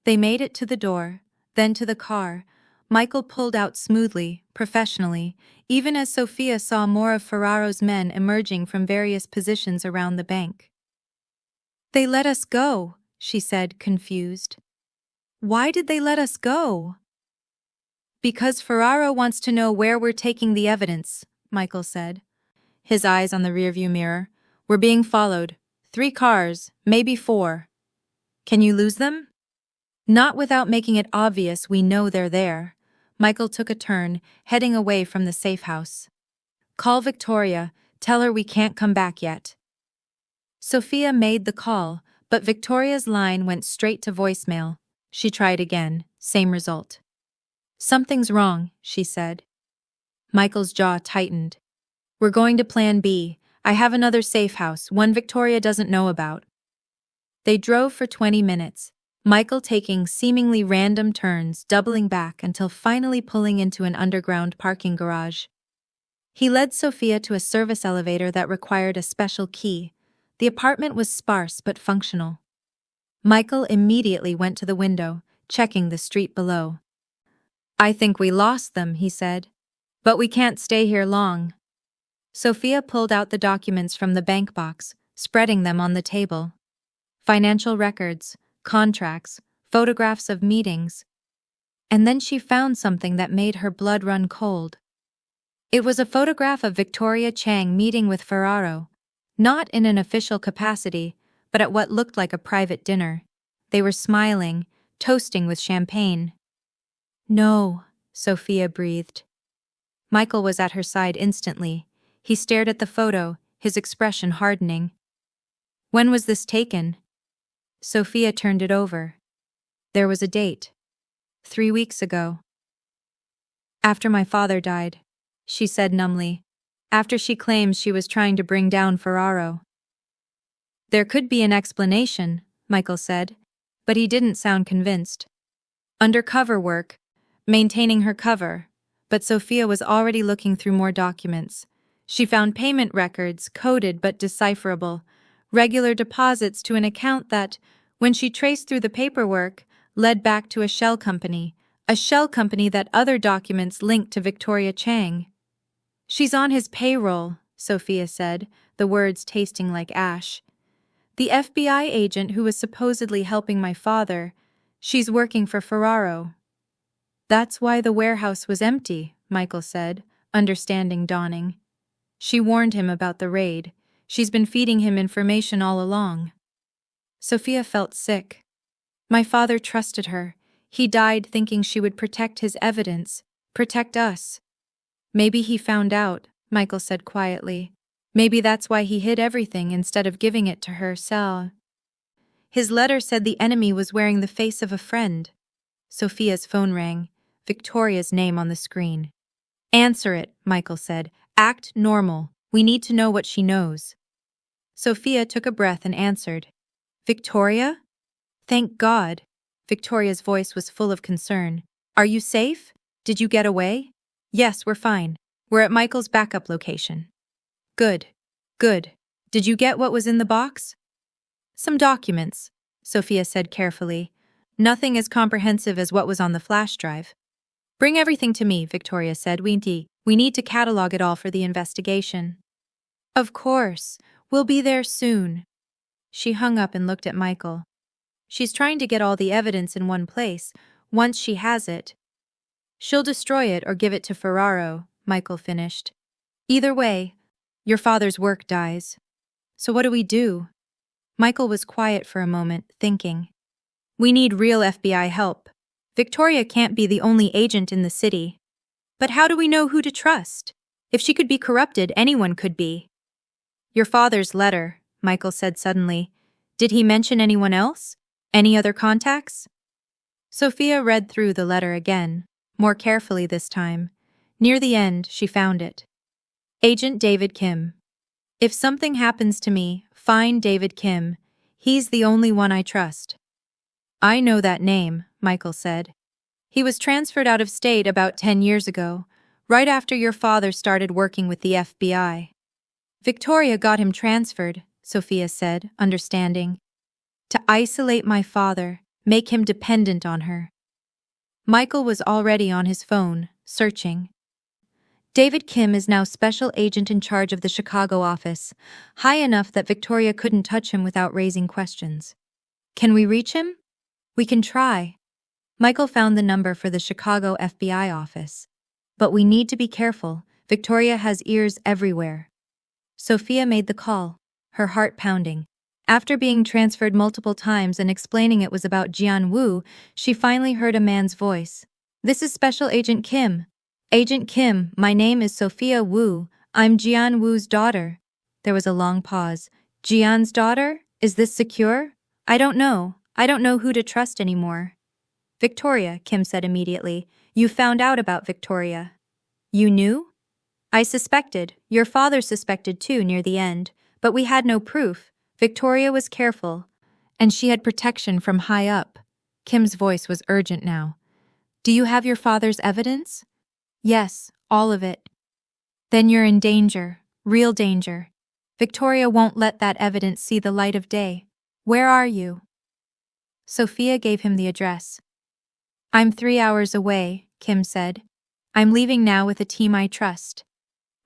They made it to the door, then to the car. Michael pulled out smoothly, professionally, even as Sophia saw more of Ferraro's men emerging from various positions around the bank. They let us go, she said, confused. Why did they let us go? Because Ferraro wants to know where we're taking the evidence, Michael said. His eyes on the rearview mirror. We're being followed. 3 cars, maybe 4. Can you lose them? Not without making it obvious we know they're there. Michael took a turn, heading away from the safe house. Call Victoria. Tell her we can't come back yet. Sophia made the call, but Victoria's line went straight to voicemail. She tried again, same result. Something's wrong, she said. Michael's jaw tightened. We're going to Plan B. I have another safe house, one Victoria doesn't know about. They drove for 20 minutes, Michael taking seemingly random turns, doubling back until finally pulling into an underground parking garage. He led Sophia to a service elevator that required a special key. The apartment was sparse but functional. Michael immediately went to the window, checking the street below. I think we lost them, he said. But we can't stay here long. Sophia pulled out the documents from the bank box, spreading them on the table. Financial records, contracts, photographs of meetings. And then she found something that made her blood run cold. It was a photograph of Victoria Chang meeting with Ferraro, not in an official capacity, but at what looked like a private dinner. They were smiling, toasting with champagne. No, Sophia breathed. Michael was at her side instantly. He stared at the photo, his expression hardening. When was this taken? Sophia turned it over. There was a date. 3 weeks ago. After my father died, she said numbly. After she claims she was trying to bring down Ferraro. There could be an explanation, Michael said, but he didn't sound convinced. Undercover work, maintaining her cover, but Sophia was already looking through more documents. She found payment records, coded but decipherable, regular deposits to an account that, when she traced through the paperwork, led back to a shell company that other documents linked to Victoria Chang. She's on his payroll, Sophia said, the words tasting like ash. The FBI agent who was supposedly helping my father, she's working for Ferraro. That's why the warehouse was empty, Michael said, understanding dawning. She warned him about the raid. She's been feeding him information all along. Sophia felt sick. My father trusted her. He died thinking she would protect his evidence, protect us. Maybe he found out, Michael said quietly. Maybe that's why he hid everything instead of giving it to her. His letter said the enemy was wearing the face of a friend. Sophia's phone rang, Victoria's name on the screen. Answer it, Michael said. Act normal. We need to know what she knows. Sophia took a breath and answered. Victoria? Thank God. Victoria's voice was full of concern. Are you safe? Did you get away? Yes, we're fine. We're at Michael's backup location. Good. Good. Did you get what was in the box? Some documents, Sophia said carefully. Nothing as comprehensive as what was on the flash drive. Bring everything to me, Victoria said. We need to catalog it all for the investigation. Of course. We'll be there soon. She hung up and looked at Michael. She's trying to get all the evidence in one place. Once she has it, she'll destroy it or give it to Ferraro, Michael finished. Either way, your father's work dies. So what do we do? Michael was quiet for a moment, thinking. We need real FBI help. Victoria can't be the only agent in the city. But how do we know who to trust? If she could be corrupted, anyone could be. Your father's letter, Michael said suddenly. Did he mention anyone else? Any other contacts? Sophia read through the letter again, more carefully this time. Near the end, she found it. Agent David Kim. If something happens to me, find David Kim. He's the only one I trust. I know that name, Michael said. He was transferred out of state about 10 years ago, right after your father started working with the FBI. Victoria got him transferred, Sophia said, understanding. To isolate my father, make him dependent on her. Michael was already on his phone, searching. David Kim is now special agent in charge of the Chicago office, high enough that Victoria couldn't touch him without raising questions. Can we reach him? We can try. Michael found the number for the Chicago FBI office. But we need to be careful. Victoria has ears everywhere. Sophia made the call, her heart pounding. After being transferred multiple times and explaining it was about Jian Wu, she finally heard a man's voice. This is Special Agent Kim. Agent Kim, my name is Sophia Wu. I'm Jian Wu's daughter. There was a long pause. Jian's daughter? Is this secure? I don't know. I don't know who to trust anymore. Victoria, Kim said immediately. You found out about Victoria. You knew? I suspected. Your father suspected too near the end. But we had no proof. Victoria was careful. And she had protection from high up. Kim's voice was urgent now. Do you have your father's evidence? Yes, all of it. Then you're in danger. Real danger. Victoria won't let that evidence see the light of day. Where are you? Sophia gave him the address. I'm 3 hours away, Kim said. I'm leaving now with a team I trust.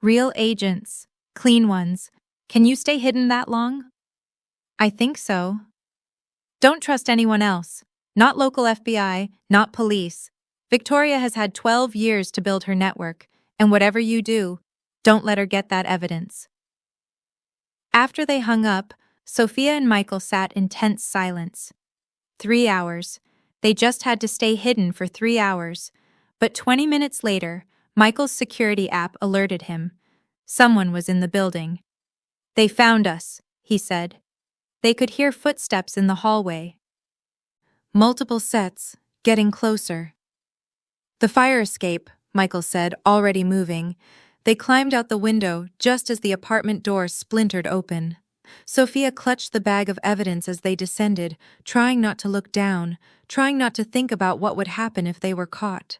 Real agents. Clean ones. Can you stay hidden that long? I think so. Don't trust anyone else. Not local FBI, not police. Victoria has had 12 years to build her network, and whatever you do, don't let her get that evidence. After they hung up, Sophia and Michael sat in tense silence. 3 hours. They just had to stay hidden for 3 hours. But 20 minutes later, Michael's security app alerted him. Someone was in the building. "They found us," he said. They could hear footsteps in the hallway. Multiple sets, getting closer. "The fire escape," Michael said, already moving. They climbed out the window just as the apartment door splintered open. Sophia clutched the bag of evidence as they descended, trying not to look down, trying not to think about what would happen if they were caught.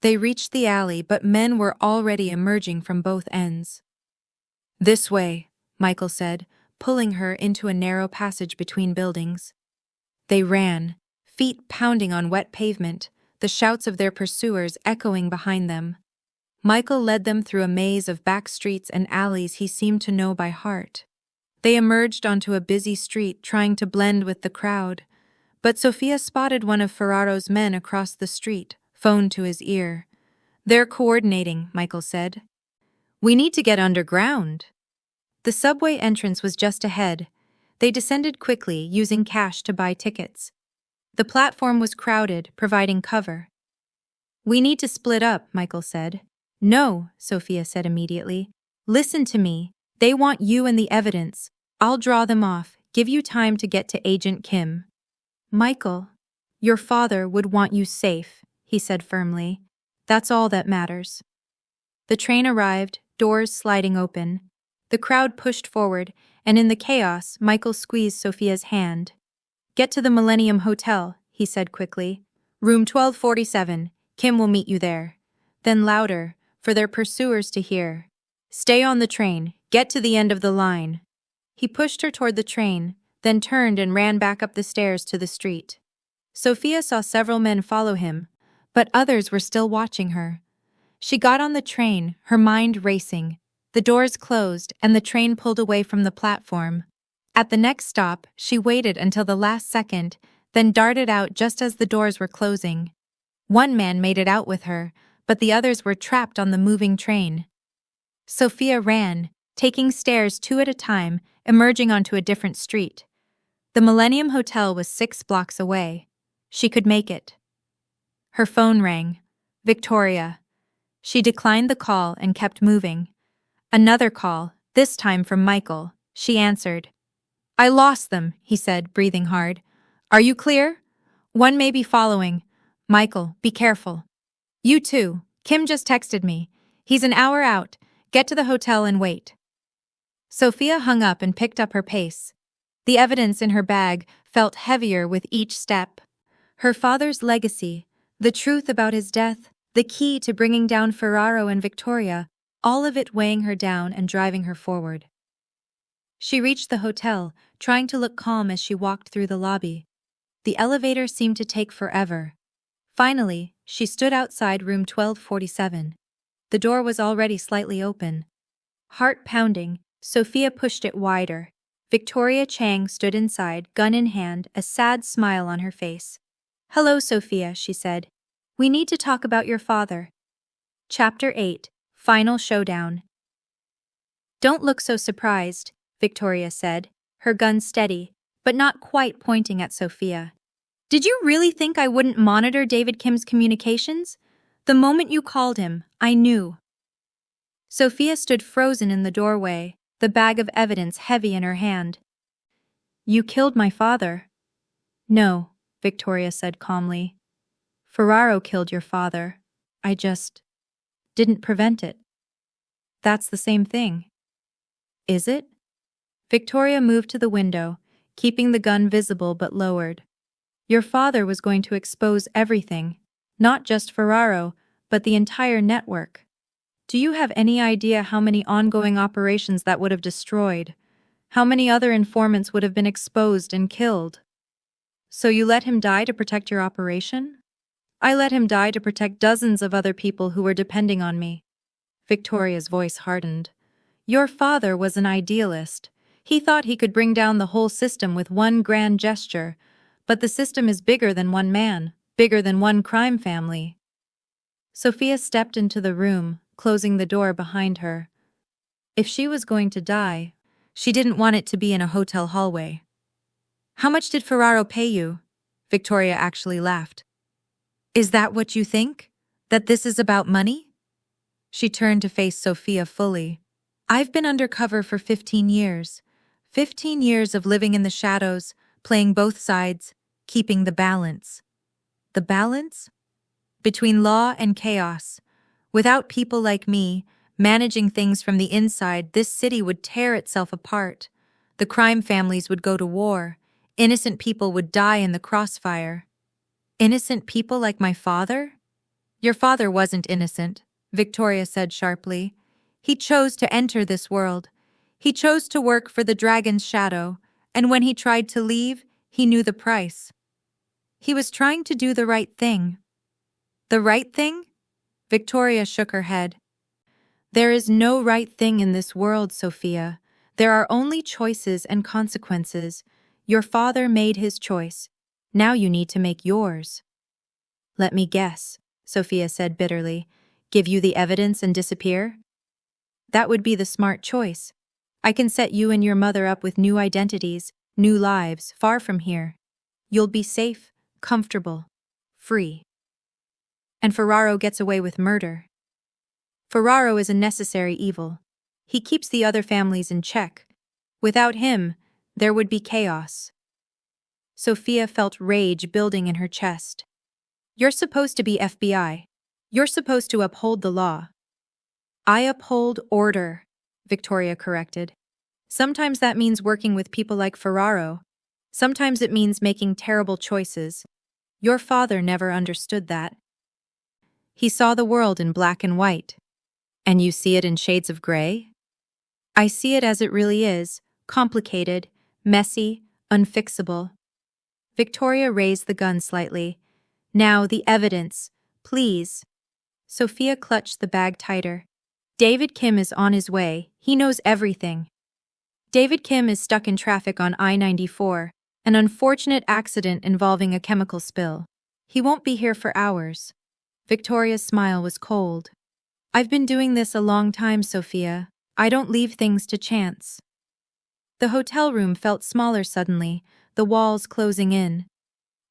They reached the alley, but men were already emerging from both ends. "This way," Michael said, pulling her into a narrow passage between buildings. They ran, feet pounding on wet pavement, the shouts of their pursuers echoing behind them. Michael led them through a maze of back streets and alleys he seemed to know by heart. They emerged onto a busy street, trying to blend with the crowd. But Sophia spotted one of Ferraro's men across the street, phone to his ear. "They're coordinating," Michael said. "We need to get underground." The subway entrance was just ahead. They descended quickly, using cash to buy tickets. The platform was crowded, providing cover. "We need to split up," Michael said. "No," Sophia said immediately. "Listen to me. They want you and the evidence. I'll draw them off, give you time to get to Agent Kim." "Michael, your father would want you safe," he said firmly. "That's all that matters." The train arrived, doors sliding open. The crowd pushed forward, and in the chaos, Michael squeezed Sophia's hand. "Get to the Millennium Hotel," he said quickly. "Room 1247. Kim will meet you there." Then louder, for their pursuers to hear. "Stay on the train. Get to the end of the line." He pushed her toward the train, then turned and ran back up the stairs to the street. Sophia saw several men follow him, but others were still watching her. She got on the train, her mind racing. The doors closed, and the train pulled away from the platform. At the next stop, she waited until the last second, then darted out just as the doors were closing. One man made it out with her, but the others were trapped on the moving train. Sophia ran, taking stairs two at a time, emerging onto a different street. The Millennium Hotel was 6 blocks away. She could make it. Her phone rang. Victoria. She declined the call and kept moving. Another call, this time from Michael. She answered. "I lost them," he said, breathing hard. "Are you clear?" "One may be following." "Michael, be careful." "You too. Kim just texted me. He's an hour out. Get to the hotel and wait." Sophia hung up and picked up her pace. The evidence in her bag felt heavier with each step. Her father's legacy, the truth about his death, the key to bringing down Ferraro and Victoria, all of it weighing her down and driving her forward. She reached the hotel, trying to look calm as she walked through the lobby. The elevator seemed to take forever. Finally, she stood outside room 1247. The door was already slightly open. Heart pounding, Sophia pushed it wider. Victoria Chang stood inside, gun in hand, a sad smile on her face. "Hello, Sophia," she said. "We need to talk about your father." Chapter 8, Final Showdown. "Don't look so surprised," Victoria said, her gun steady, but not quite pointing at Sophia. "Did you really think I wouldn't monitor David Kim's communications? The moment you called him, I knew." Sophia stood frozen in the doorway, the bag of evidence heavy in her hand. "You killed my father." "No," Victoria said calmly. "Ferraro killed your father. I just didn't prevent it." "That's the same thing." "Is it?" Victoria moved to the window, keeping the gun visible but lowered. "Your father was going to expose everything, not just Ferraro, but the entire network. Do you have any idea how many ongoing operations that would have destroyed? How many other informants would have been exposed and killed? So you let him die to protect your operation?" "I let him die to protect dozens of other people who were depending on me." Victoria's voice hardened. "Your father was an idealist. He thought he could bring down the whole system with one grand gesture, but the system is bigger than one man, bigger than one crime family." Sophia stepped into the room, closing the door behind her. If she was going to die, she didn't want it to be in a hotel hallway. "How much did Ferraro pay you?" Victoria actually laughed. "Is that what you think?" That this is about money? She turned to face Sophia fully. I've been undercover for 15 years. 15 years of living in the shadows, playing both sides, keeping the balance. The balance? Between law and chaos. Without people like me, managing things from the inside, this city would tear itself apart. The crime families would go to war. Innocent people would die in the crossfire. Innocent people like my father? Your father wasn't innocent, Victoria said sharply. He chose to enter this world. He chose to work for the dragon's shadow, and when he tried to leave, he knew the price. He was trying to do the right thing. The right thing? Victoria shook her head. There is no right thing in this world, Sophia. There are only choices and consequences. Your father made his choice. Now you need to make yours. Let me guess, Sophia said bitterly. Give you the evidence and disappear? That would be the smart choice. I can set you and your mother up with new identities, new lives, far from here. You'll be safe, comfortable, free. And Ferraro gets away with murder. Ferraro is a necessary evil. He keeps the other families in check. Without him, there would be chaos. Sophia felt rage building in her chest. You're supposed to be FBI. You're supposed to uphold the law. I uphold order, Victoria corrected. Sometimes that means working with people like Ferraro. Sometimes it means making terrible choices. Your father never understood that. He saw the world in black and white. And you see it in shades of gray? I see it as it really is, complicated, messy, unfixable. Victoria raised the gun slightly. Now, the evidence, please. Sophia clutched the bag tighter. David Kim is on his way. He knows everything. David Kim is stuck in traffic on I-94, an unfortunate accident involving a chemical spill. He won't be here for hours. Victoria's smile was cold. I've been doing this a long time, Sophia. I don't leave things to chance. The hotel room felt smaller suddenly, the walls closing in.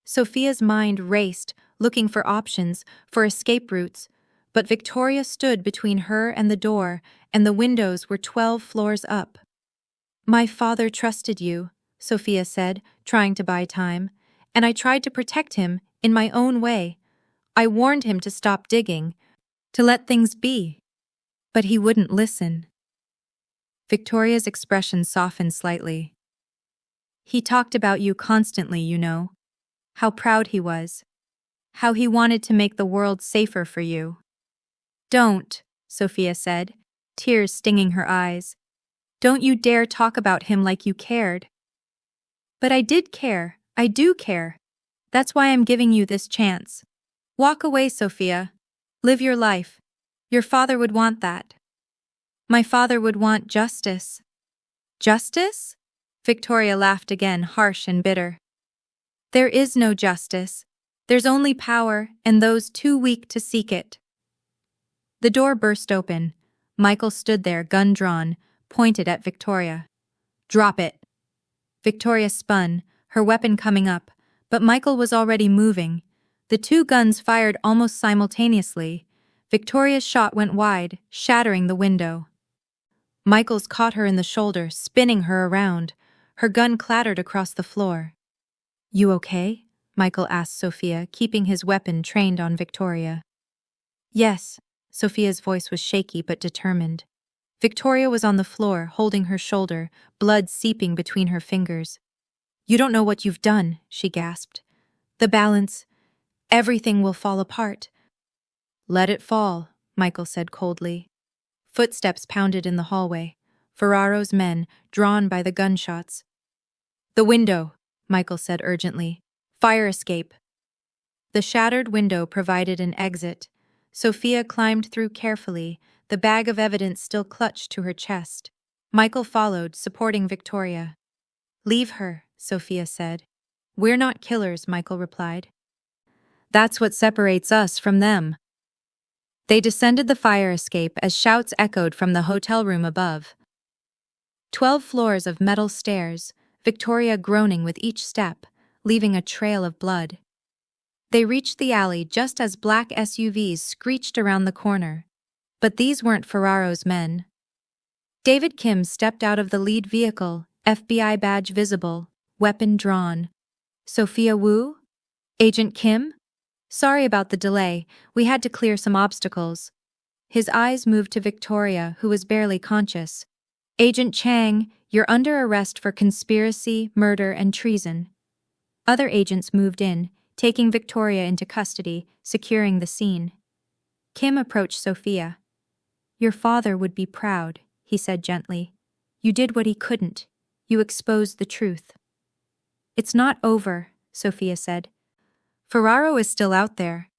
Sophia's mind raced, looking for options, for escape routes, but Victoria stood between her and the door, and the windows were 12 floors up. My father trusted you, Sophia said, trying to buy time, and I tried to protect him in my own way. I warned him to stop digging, to let things be. But he wouldn't listen. Victoria's expression softened slightly. He talked about you constantly, you know. How proud he was. How he wanted to make the world safer for you. Don't, Sophia said, tears stinging her eyes. Don't you dare talk about him like you cared. But I did care. I do care. That's why I'm giving you this chance. Walk away, Sophia. Live your life. Your father would want that. My father would want justice. Justice? Victoria laughed again, harsh and bitter. There is no justice. There's only power, and those too weak to seek it. The door burst open. Michael stood there, gun drawn, pointed at Victoria. Drop it. Victoria spun, her weapon coming up, but Michael was already moving. The two guns fired almost simultaneously. Victoria's shot went wide, shattering the window. Michael's caught her in the shoulder, spinning her around. Her gun clattered across the floor. You okay? Michael asked Sophia, keeping his weapon trained on Victoria. Yes, Sophia's voice was shaky but determined. Victoria was on the floor, holding her shoulder, blood seeping between her fingers. You don't know what you've done, she gasped. The balance, everything will fall apart. Let it fall, Michael said coldly. Footsteps pounded in the hallway. Ferraro's men, drawn by the gunshots. The window, Michael said urgently. Fire escape. The shattered window provided an exit. Sophia climbed through carefully, the bag of evidence still clutched to her chest. Michael followed, supporting Victoria. Leave her, Sophia said. We're not killers, Michael replied. That's what separates us from them. They descended the fire escape as shouts echoed from the hotel room above. 12 floors of metal stairs, Victoria groaning with each step, leaving a trail of blood. They reached the alley just as black SUVs screeched around the corner. But these weren't Ferraro's men. David Kim stepped out of the lead vehicle, FBI badge visible, weapon drawn. Sophia Wu? Agent Kim? Sorry about the delay, we had to clear some obstacles. His eyes moved to Victoria, who was barely conscious. Agent Chang, you're under arrest for conspiracy, murder, and treason. Other agents moved in, taking Victoria into custody, securing the scene. Kim approached Sophia. Your father would be proud, he said gently. You did what he couldn't. You exposed the truth. It's not over, Sophia said. Ferraro is still out there.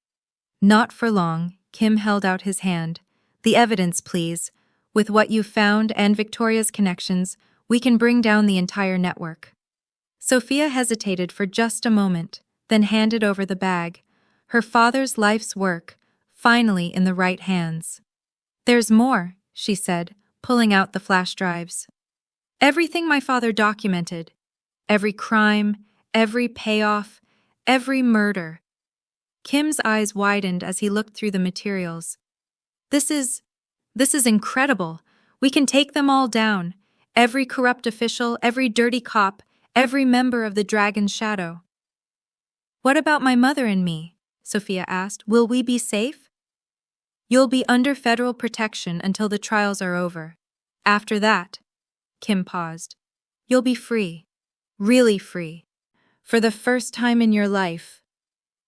Not for long, Kim held out his hand. The evidence, please. With what you've found and Victoria's connections, we can bring down the entire network. Sophia hesitated for just a moment, then handed over the bag. Her father's life's work, finally in the right hands. There's more, she said, pulling out the flash drives. Everything my father documented. Every crime, every payoff, every murder. Kim's eyes widened as he looked through the materials. This is incredible. We can take them all down. Every corrupt official, every dirty cop, every member of the Dragon's Shadow. What about my mother and me? Sophia asked. Will we be safe? You'll be under federal protection until the trials are over. After that, Kim paused, you'll be free. Really free. For the first time in your life.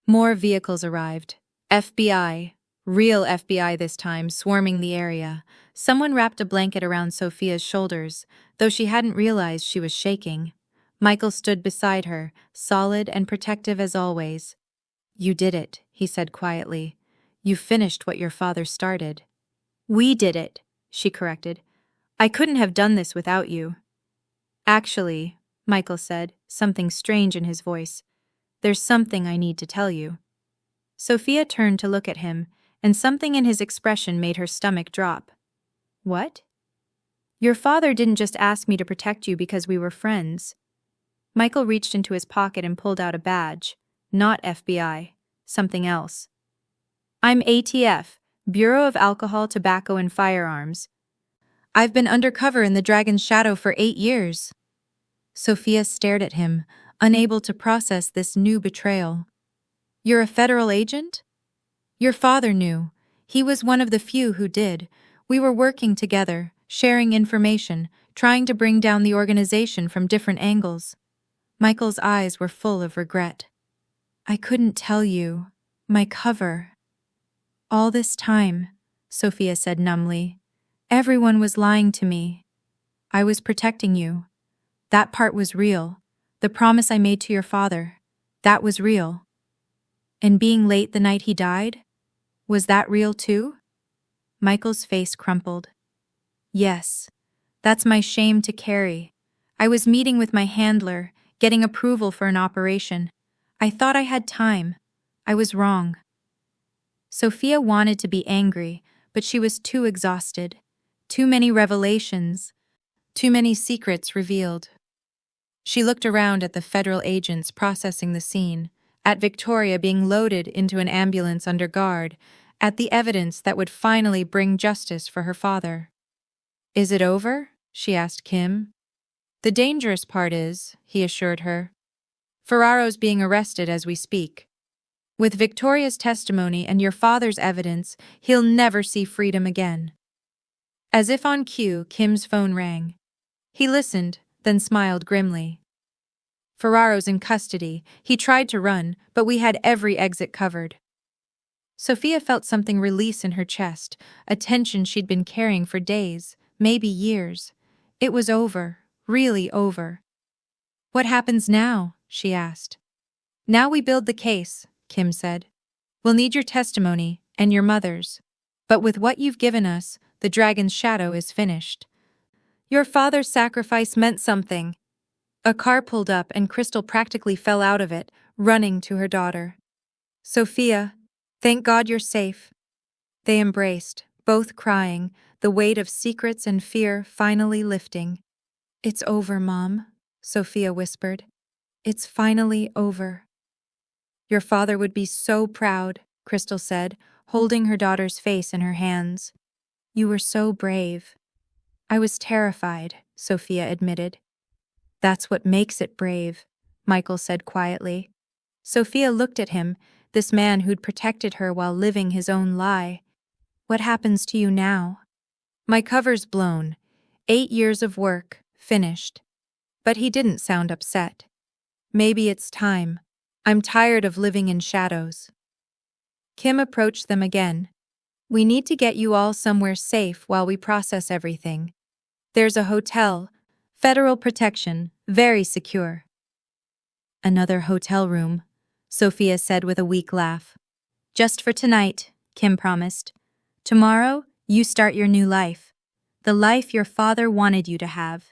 More vehicles arrived. FBI. Real FBI this time, swarming the area. Someone wrapped a blanket around Sophia's shoulders, though she hadn't realized she was shaking. Michael stood beside her, solid and protective as always. You did it, he said quietly. You finished what your father started. We did it, she corrected. I couldn't have done this without you. Actually, Michael said, something strange in his voice. There's something I need to tell you. Sophia turned to look at him, and something in his expression made her stomach drop. What? Your father didn't just ask me to protect you because we were friends. Michael reached into his pocket and pulled out a badge. Not FBI. Something else. I'm ATF, Bureau of Alcohol, Tobacco, and Firearms. I've been undercover in the Dragon's Shadow for 8 years. Sophia stared at him, unable to process this new betrayal. You're a federal agent? Your father knew. He was one of the few who did. We were working together, sharing information, trying to bring down the organization from different angles. Michael's eyes were full of regret. I couldn't tell you. My cover. All this time, Sophia said numbly. Everyone was lying to me. I was protecting you. That part was real. The promise I made to your father. That was real. And being late the night he died? Was that real too? Michael's face crumpled. Yes. That's my shame to carry. I was meeting with my handler, getting approval for an operation. I thought I had time. I was wrong. Sophia wanted to be angry, but she was too exhausted. Too many revelations. Too many secrets revealed. She looked around at the federal agents processing the scene, at Victoria being loaded into an ambulance under guard, at the evidence that would finally bring justice for her father. Is it over? She asked Kim. The dangerous part is, he assured her. Ferraro's being arrested as we speak. With Victoria's testimony and your father's evidence, he'll never see freedom again. As if on cue, Kim's phone rang. He listened, then smiled grimly. Ferraro's in custody. He tried to run, but we had every exit covered. Sophia felt something release in her chest, a tension she'd been carrying for days, maybe years. It was over, really over. What happens now? She asked. Now we build the case, Kim said. We'll need your testimony, and your mother's. But with what you've given us, the Dragon's Shadow is finished. Your father's sacrifice meant something. A car pulled up and Crystal practically fell out of it, running to her daughter. Sophia, thank God you're safe. They embraced, both crying, the weight of secrets and fear finally lifting. It's over, Mom, Sophia whispered. It's finally over. Your father would be so proud, Crystal said, holding her daughter's face in her hands. You were so brave. I was terrified, Sophia admitted. That's what makes it brave, Michael said quietly. Sophia looked at him, this man who'd protected her while living his own lie. What happens to you now? My cover's blown. 8 years of work, finished. But he didn't sound upset. Maybe it's time. I'm tired of living in shadows. Kim approached them again. We need to get you all somewhere safe while we process everything. There's a hotel. Federal protection, very secure. Another hotel room, Sophia said with a weak laugh. Just for tonight, Kim promised. Tomorrow, you start your new life. The life your father wanted you to have.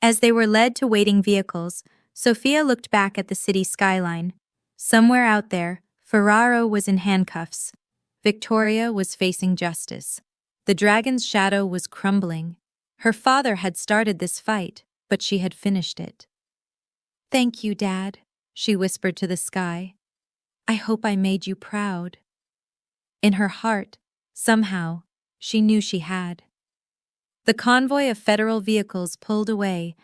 As they were led to waiting vehicles, Sophia looked back at the city skyline. Somewhere out there, Ferraro was in handcuffs. Victoria was facing justice. The dragon's shadow was crumbling. Her father had started this fight, but she had finished it. Thank you, Dad, she whispered to the sky. I hope I made you proud. In her heart, somehow, she knew she had. The convoy of federal vehicles pulled away,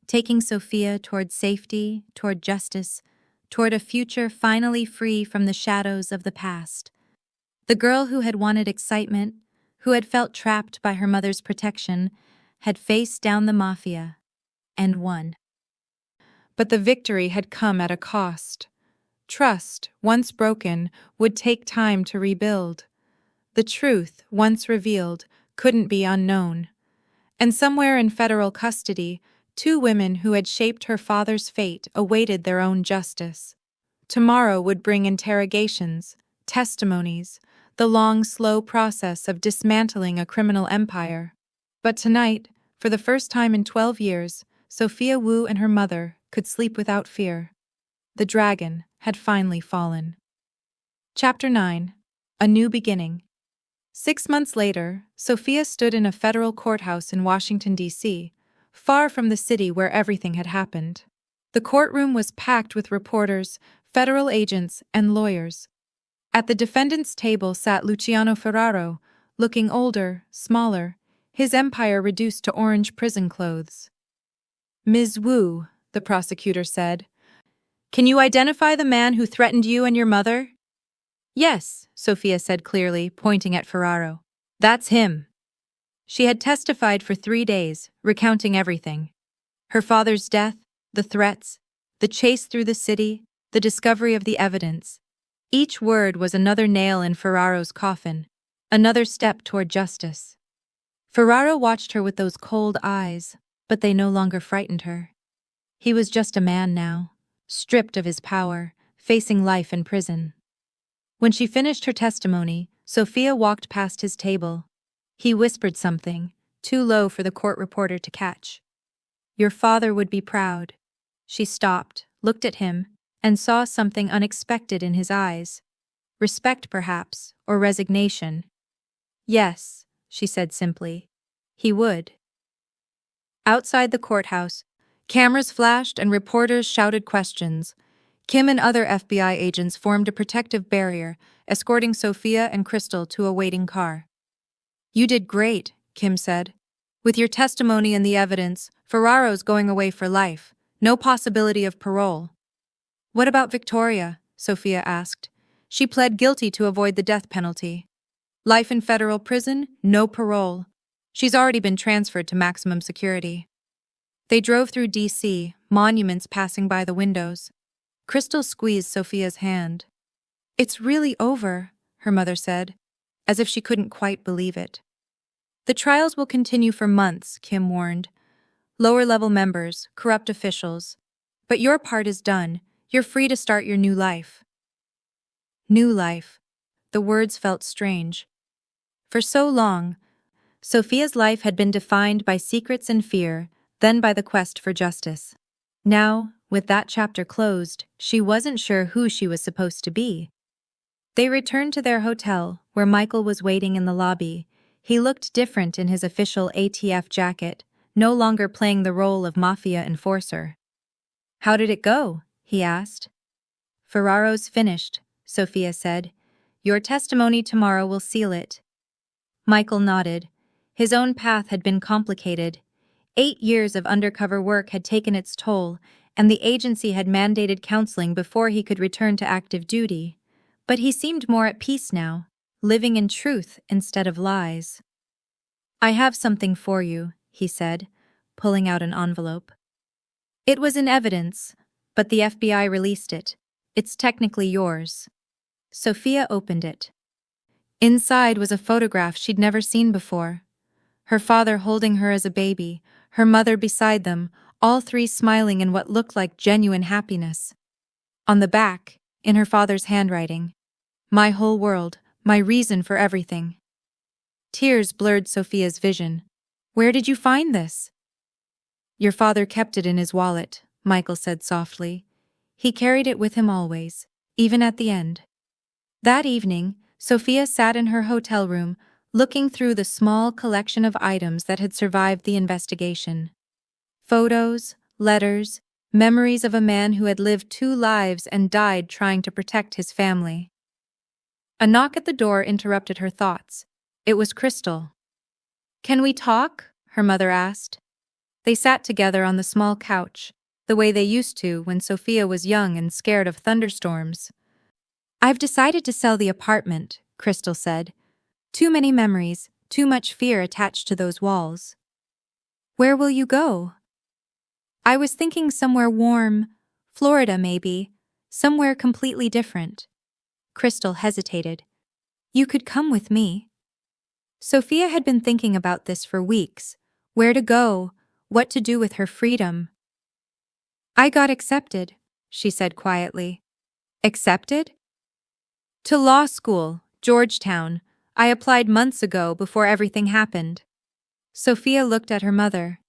taking Sophia toward safety, toward justice, toward a future finally free from the shadows of the past. The girl who had wanted excitement, who had felt trapped by her mother's protection, had faced down the mafia, and won. But the victory had come at a cost. Trust, once broken, would take time to rebuild. The truth, once revealed, couldn't be unknown. And somewhere in federal custody, 2 women who had shaped her father's fate awaited their own justice. Tomorrow would bring interrogations, testimonies, the long, slow process of dismantling a criminal empire. But tonight, for the first time in 12 years, Sophia Wu and her mother could sleep without fear. The dragon had finally fallen. Chapter 9. A New Beginning. 6 months later, Sophia stood in a federal courthouse in Washington, D.C., far from the city where everything had happened. The courtroom was packed with reporters, federal agents, and lawyers. At the defendant's table sat Luciano Ferraro, looking older, smaller, his empire reduced to orange prison clothes. Ms. Wu, the prosecutor said, can you identify the man who threatened you and your mother? Yes, Sophia said clearly, pointing at Ferraro. That's him. She had testified for 3 days, recounting everything. Her father's death, the threats, the chase through the city, the discovery of the evidence. Each word was another nail in Ferraro's coffin, another step toward justice. Ferraro watched her with those cold eyes, but they no longer frightened her. He was just a man now, stripped of his power, facing life in prison. When she finished her testimony, Sophia walked past his table. He whispered something, too low for the court reporter to catch. Your father would be proud. She stopped, looked at him, and saw something unexpected in his eyes. Respect, perhaps, or resignation. Yes, she said simply. He would. Outside the courthouse, cameras flashed and reporters shouted questions. Kim and other FBI agents formed a protective barrier, escorting Sophia and Crystal to a waiting car. You did great, Kim said. With your testimony and the evidence, Ferraro's going away for life. No possibility of parole. What about Victoria? Sophia asked. She pled guilty to avoid the death penalty. Life in federal prison, no parole. She's already been transferred to maximum security. They drove through D.C., monuments passing by the windows. Crystal squeezed Sophia's hand. It's really over, her mother said, as if she couldn't quite believe it. The trials will continue for months, Kim warned. Lower-level members, corrupt officials. But your part is done. You're free to start your new life. New life. The words felt strange. For so long, Sophia's life had been defined by secrets and fear, then by the quest for justice. Now, with that chapter closed, she wasn't sure who she was supposed to be. They returned to their hotel, where Michael was waiting in the lobby. He looked different in his official ATF jacket, no longer playing the role of mafia enforcer. How did it go? He asked. Ferraro's finished, Sophia said. Your testimony tomorrow will seal it. Michael nodded. His own path had been complicated. 8 years of undercover work had taken its toll, and the agency had mandated counseling before he could return to active duty. But he seemed more at peace now, living in truth instead of lies. I have something for you, he said, pulling out an envelope. It was in evidence, but the FBI released it. It's technically yours. Sophia opened it. Inside was a photograph she'd never seen before. Her father holding her as a baby, her mother beside them, all three smiling in what looked like genuine happiness. On the back, in her father's handwriting, my whole world, my reason for everything. Tears blurred Sophia's vision. Where did you find this? Your father kept it in his wallet, Michael said softly. He carried it with him always, even at the end. That evening, Sophia sat in her hotel room, looking through the small collection of items that had survived the investigation. Photos, letters, memories of a man who had lived 2 lives and died trying to protect his family. A knock at the door interrupted her thoughts. It was Crystal. Can we talk? Her mother asked. They sat together on the small couch, the way they used to when Sophia was young and scared of thunderstorms. I've decided to sell the apartment, Crystal said. Too many memories, too much fear attached to those walls. Where will you go? I was thinking somewhere warm, Florida maybe, somewhere completely different. Crystal hesitated. You could come with me. Sophia had been thinking about this for weeks. Where to go, what to do with her freedom. I got accepted, she said quietly. Accepted? To law school, Georgetown. I applied months ago before everything happened. Sophia looked at her mother.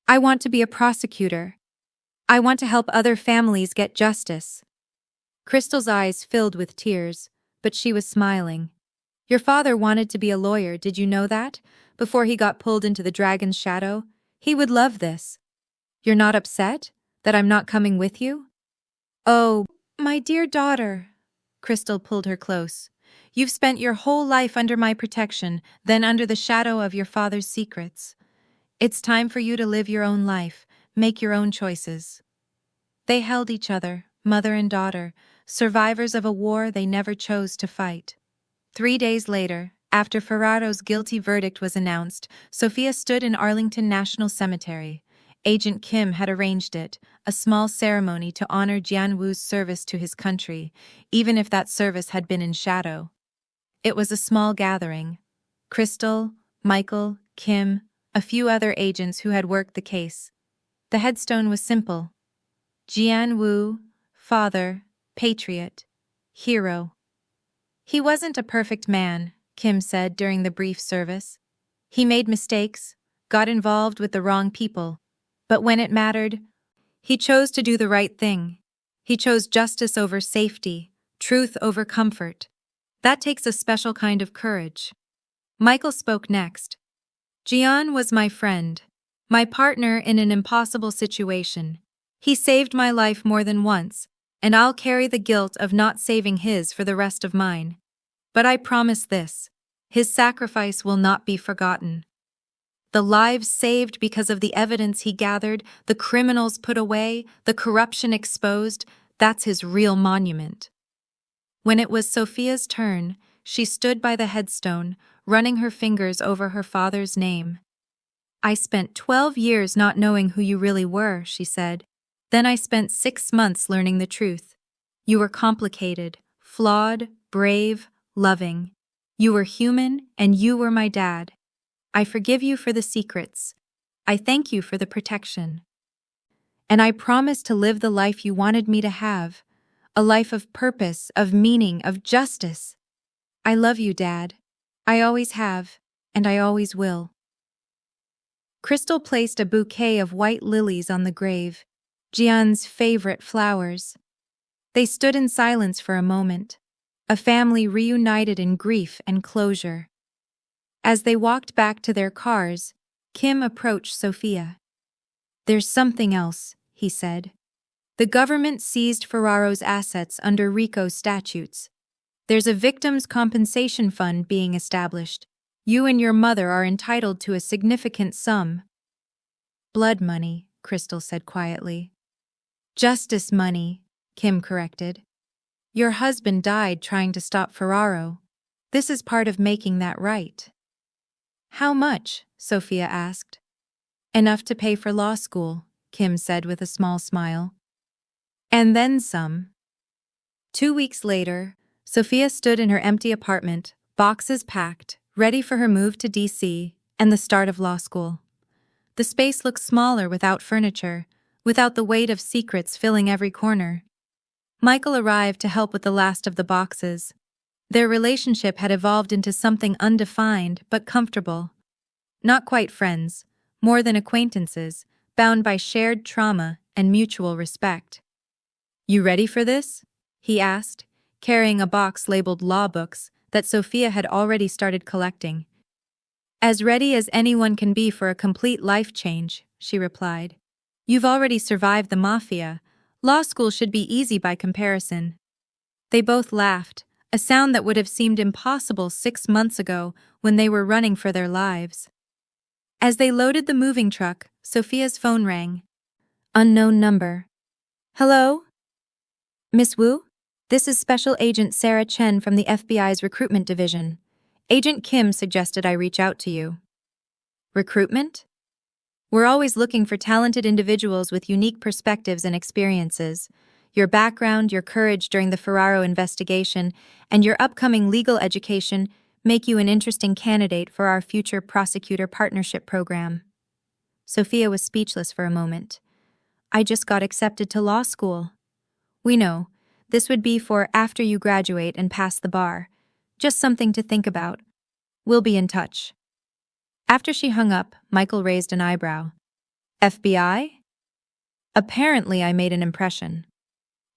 I want to be a prosecutor. I want to help other families get justice. Crystal's eyes filled with tears, but she was smiling. Your father wanted to be a lawyer, did you know that? Before he got pulled into the dragon's shadow? He would love this. You're not upset that I'm not coming with you? Oh, my dear daughter. Crystal pulled her close. You've spent your whole life under my protection, then under the shadow of your father's secrets. It's time for you to live your own life, make your own choices. They held each other, mother and daughter, survivors of a war they never chose to fight. 3 days later, after Ferraro's guilty verdict was announced, Sophia stood in Arlington National Cemetery. Agent Kim had arranged it, a small ceremony to honor Jianwu's service to his country, even if that service had been in shadow. It was a small gathering. Crystal, Michael, Kim, a few other agents who had worked the case. The headstone was simple. Jianwu, father, patriot, hero. He wasn't a perfect man, Kim said during the brief service. He made mistakes, got involved with the wrong people, but when it mattered, he chose to do the right thing. He chose justice over safety, truth over comfort. That takes a special kind of courage. Michael spoke next. Jian was my friend, my partner in an impossible situation. He saved my life more than once, and I'll carry the guilt of not saving his for the rest of mine. But I promise this, his sacrifice will not be forgotten. The lives saved because of the evidence he gathered, the criminals put away, the corruption exposed, that's his real monument. When it was Sophia's turn, she stood by the headstone, running her fingers over her father's name. I spent 12 years not knowing who you really were, she said. Then I spent 6 months learning the truth. You were complicated, flawed, brave, loving. You were human, and you were my dad. I forgive you for the secrets. I thank you for the protection. And I promise to live the life you wanted me to have, a life of purpose, of meaning, of justice. I love you, Dad. I always have, and I always will. Crystal placed a bouquet of white lilies on the grave, Jian's favorite flowers. They stood in silence for a moment, a family reunited in grief and closure. As they walked back to their cars, Kim approached Sophia. There's something else, he said. The government seized Ferraro's assets under RICO statutes. There's a victims' compensation fund being established. You and your mother are entitled to a significant sum. Blood money, Crystal said quietly. Justice money, Kim corrected. Your husband died trying to stop Ferraro. This is part of making that right. How much? Sophia asked. Enough to pay for law school, Kim said with a small smile. And then some. 2 weeks later, Sophia stood in her empty apartment, boxes packed, ready for her move to D.C. and the start of law school. The space looked smaller without furniture, without the weight of secrets filling every corner. Michael arrived to help with the last of the boxes. Their relationship had evolved into something undefined but comfortable. Not quite friends, more than acquaintances, bound by shared trauma and mutual respect. You ready for this? He asked, carrying a box labeled law books that Sophia had already started collecting. As ready as anyone can be for a complete life change, she replied. You've already survived the Mafia. Law school should be easy by comparison. They both laughed, a sound that would have seemed impossible 6 months ago when they were running for their lives. As they loaded the moving truck, Sophia's phone rang. Unknown number. Hello? Miss Wu? This is Special Agent Sarah Chen from the FBI's Recruitment Division. Agent Kim suggested I reach out to you. Recruitment? We're always looking for talented individuals with unique perspectives and experiences. Your background, your courage during the Ferraro investigation, and your upcoming legal education make you an interesting candidate for our future prosecutor partnership program. Sophia was speechless for a moment. I just got accepted to law school. We know. This would be for after you graduate and pass the bar. Just something to think about. We'll be in touch. After she hung up, Michael raised an eyebrow. FBI? Apparently I made an impression.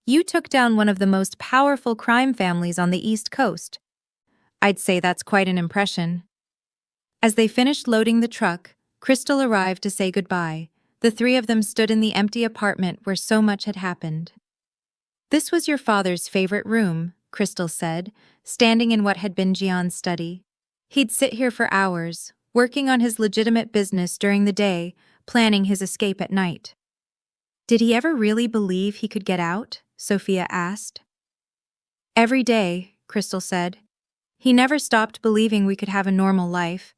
You took down one of the most powerful crime families on the East Coast. I'd say that's quite an impression. As they finished loading the truck, Crystal arrived to say goodbye. The three of them stood in the empty apartment where so much had happened. This was your father's favorite room, Crystal said, standing in what had been Jian's study. He'd sit here for hours, working on his legitimate business during the day, planning his escape at night. Did he ever really believe he could get out? Sophia asked. Every day, Crystal said. He never stopped believing we could have a normal life.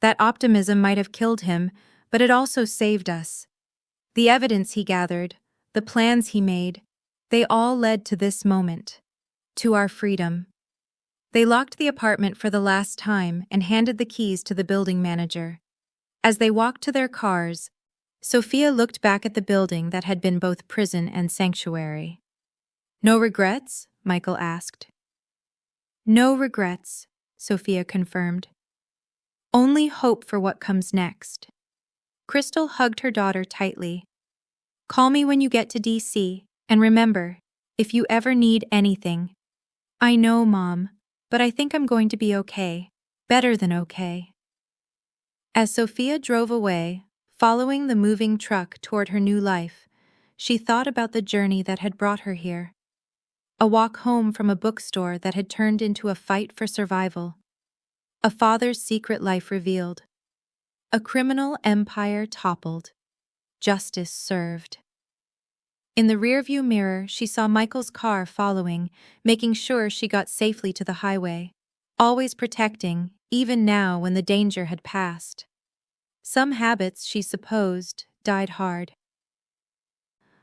That optimism might have killed him, but it also saved us. The evidence he gathered, the plans he made, they all led to this moment, to our freedom. They locked the apartment for the last time and handed the keys to the building manager. As they walked to their cars, Sophia looked back at the building that had been both prison and sanctuary. No regrets? Michael asked. No regrets, Sophia confirmed. Only hope for what comes next. Crystal hugged her daughter tightly. Call me when you get to D.C., and remember, if you ever need anything. I know, Mom, but I think I'm going to be okay. Better than okay. As Sophia drove away, following the moving truck toward her new life, she thought about the journey that had brought her here. A walk home from a bookstore that had turned into a fight for survival. A father's secret life revealed. A criminal empire toppled. Justice served. In the rearview mirror, she saw Michael's car following, making sure she got safely to the highway. Always protecting, even now when the danger had passed. Some habits, she supposed, died hard.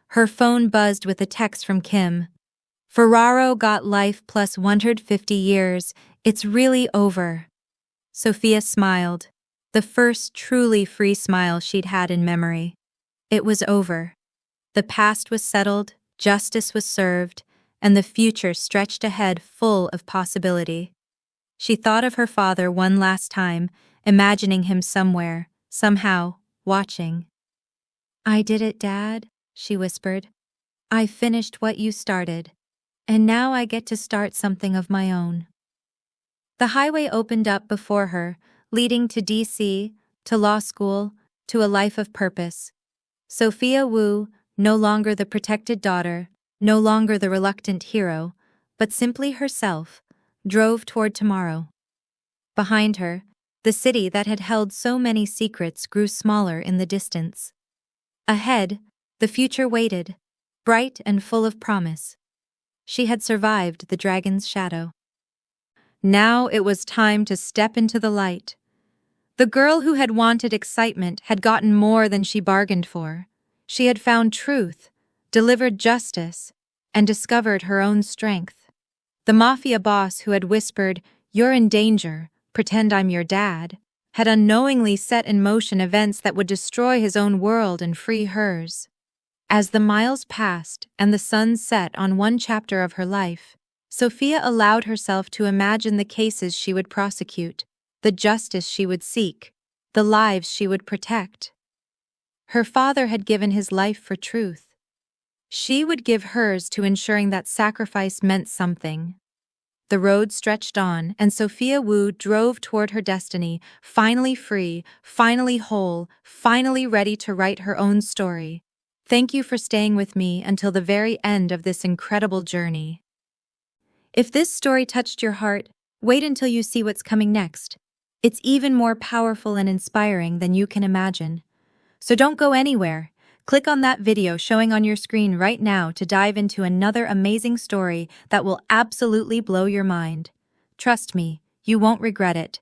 Her phone buzzed with a text from Kim. Ferraro got life plus 150 years. It's really over. Sophia smiled, the first truly free smile she'd had in memory. It was over. The past was settled, justice was served, and the future stretched ahead full of possibility. She thought of her father one last time, imagining him somewhere, somehow, watching. I did it, Dad, she whispered. I finished what you started. And now I get to start something of my own. The highway opened up before her, leading to D.C., to law school, to a life of purpose. Sophia Wu, no longer the protected daughter, no longer the reluctant hero, but simply herself, drove toward tomorrow. Behind her, the city that had held so many secrets grew smaller in the distance. Ahead, the future waited, bright and full of promise. She had survived the dragon's shadow. Now it was time to step into the light. The girl who had wanted excitement had gotten more than she bargained for. She had found truth, delivered justice, and discovered her own strength. The mafia boss who had whispered, "You're in danger, pretend I'm your dad," had unknowingly set in motion events that would destroy his own world and free hers. As the miles passed and the sun set on one chapter of her life, Sophia allowed herself to imagine the cases she would prosecute, the justice she would seek, the lives she would protect. Her father had given his life for truth. She would give hers to ensuring that sacrifice meant something. The road stretched on, and Sophia Wu drove toward her destiny, finally free, finally whole, finally ready to write her own story. Thank you for staying with me until the very end of this incredible journey. If this story touched your heart, wait until you see what's coming next. It's even more powerful and inspiring than you can imagine. So don't go anywhere. Click on that video showing on your screen right now to dive into another amazing story that will absolutely blow your mind. Trust me, you won't regret it.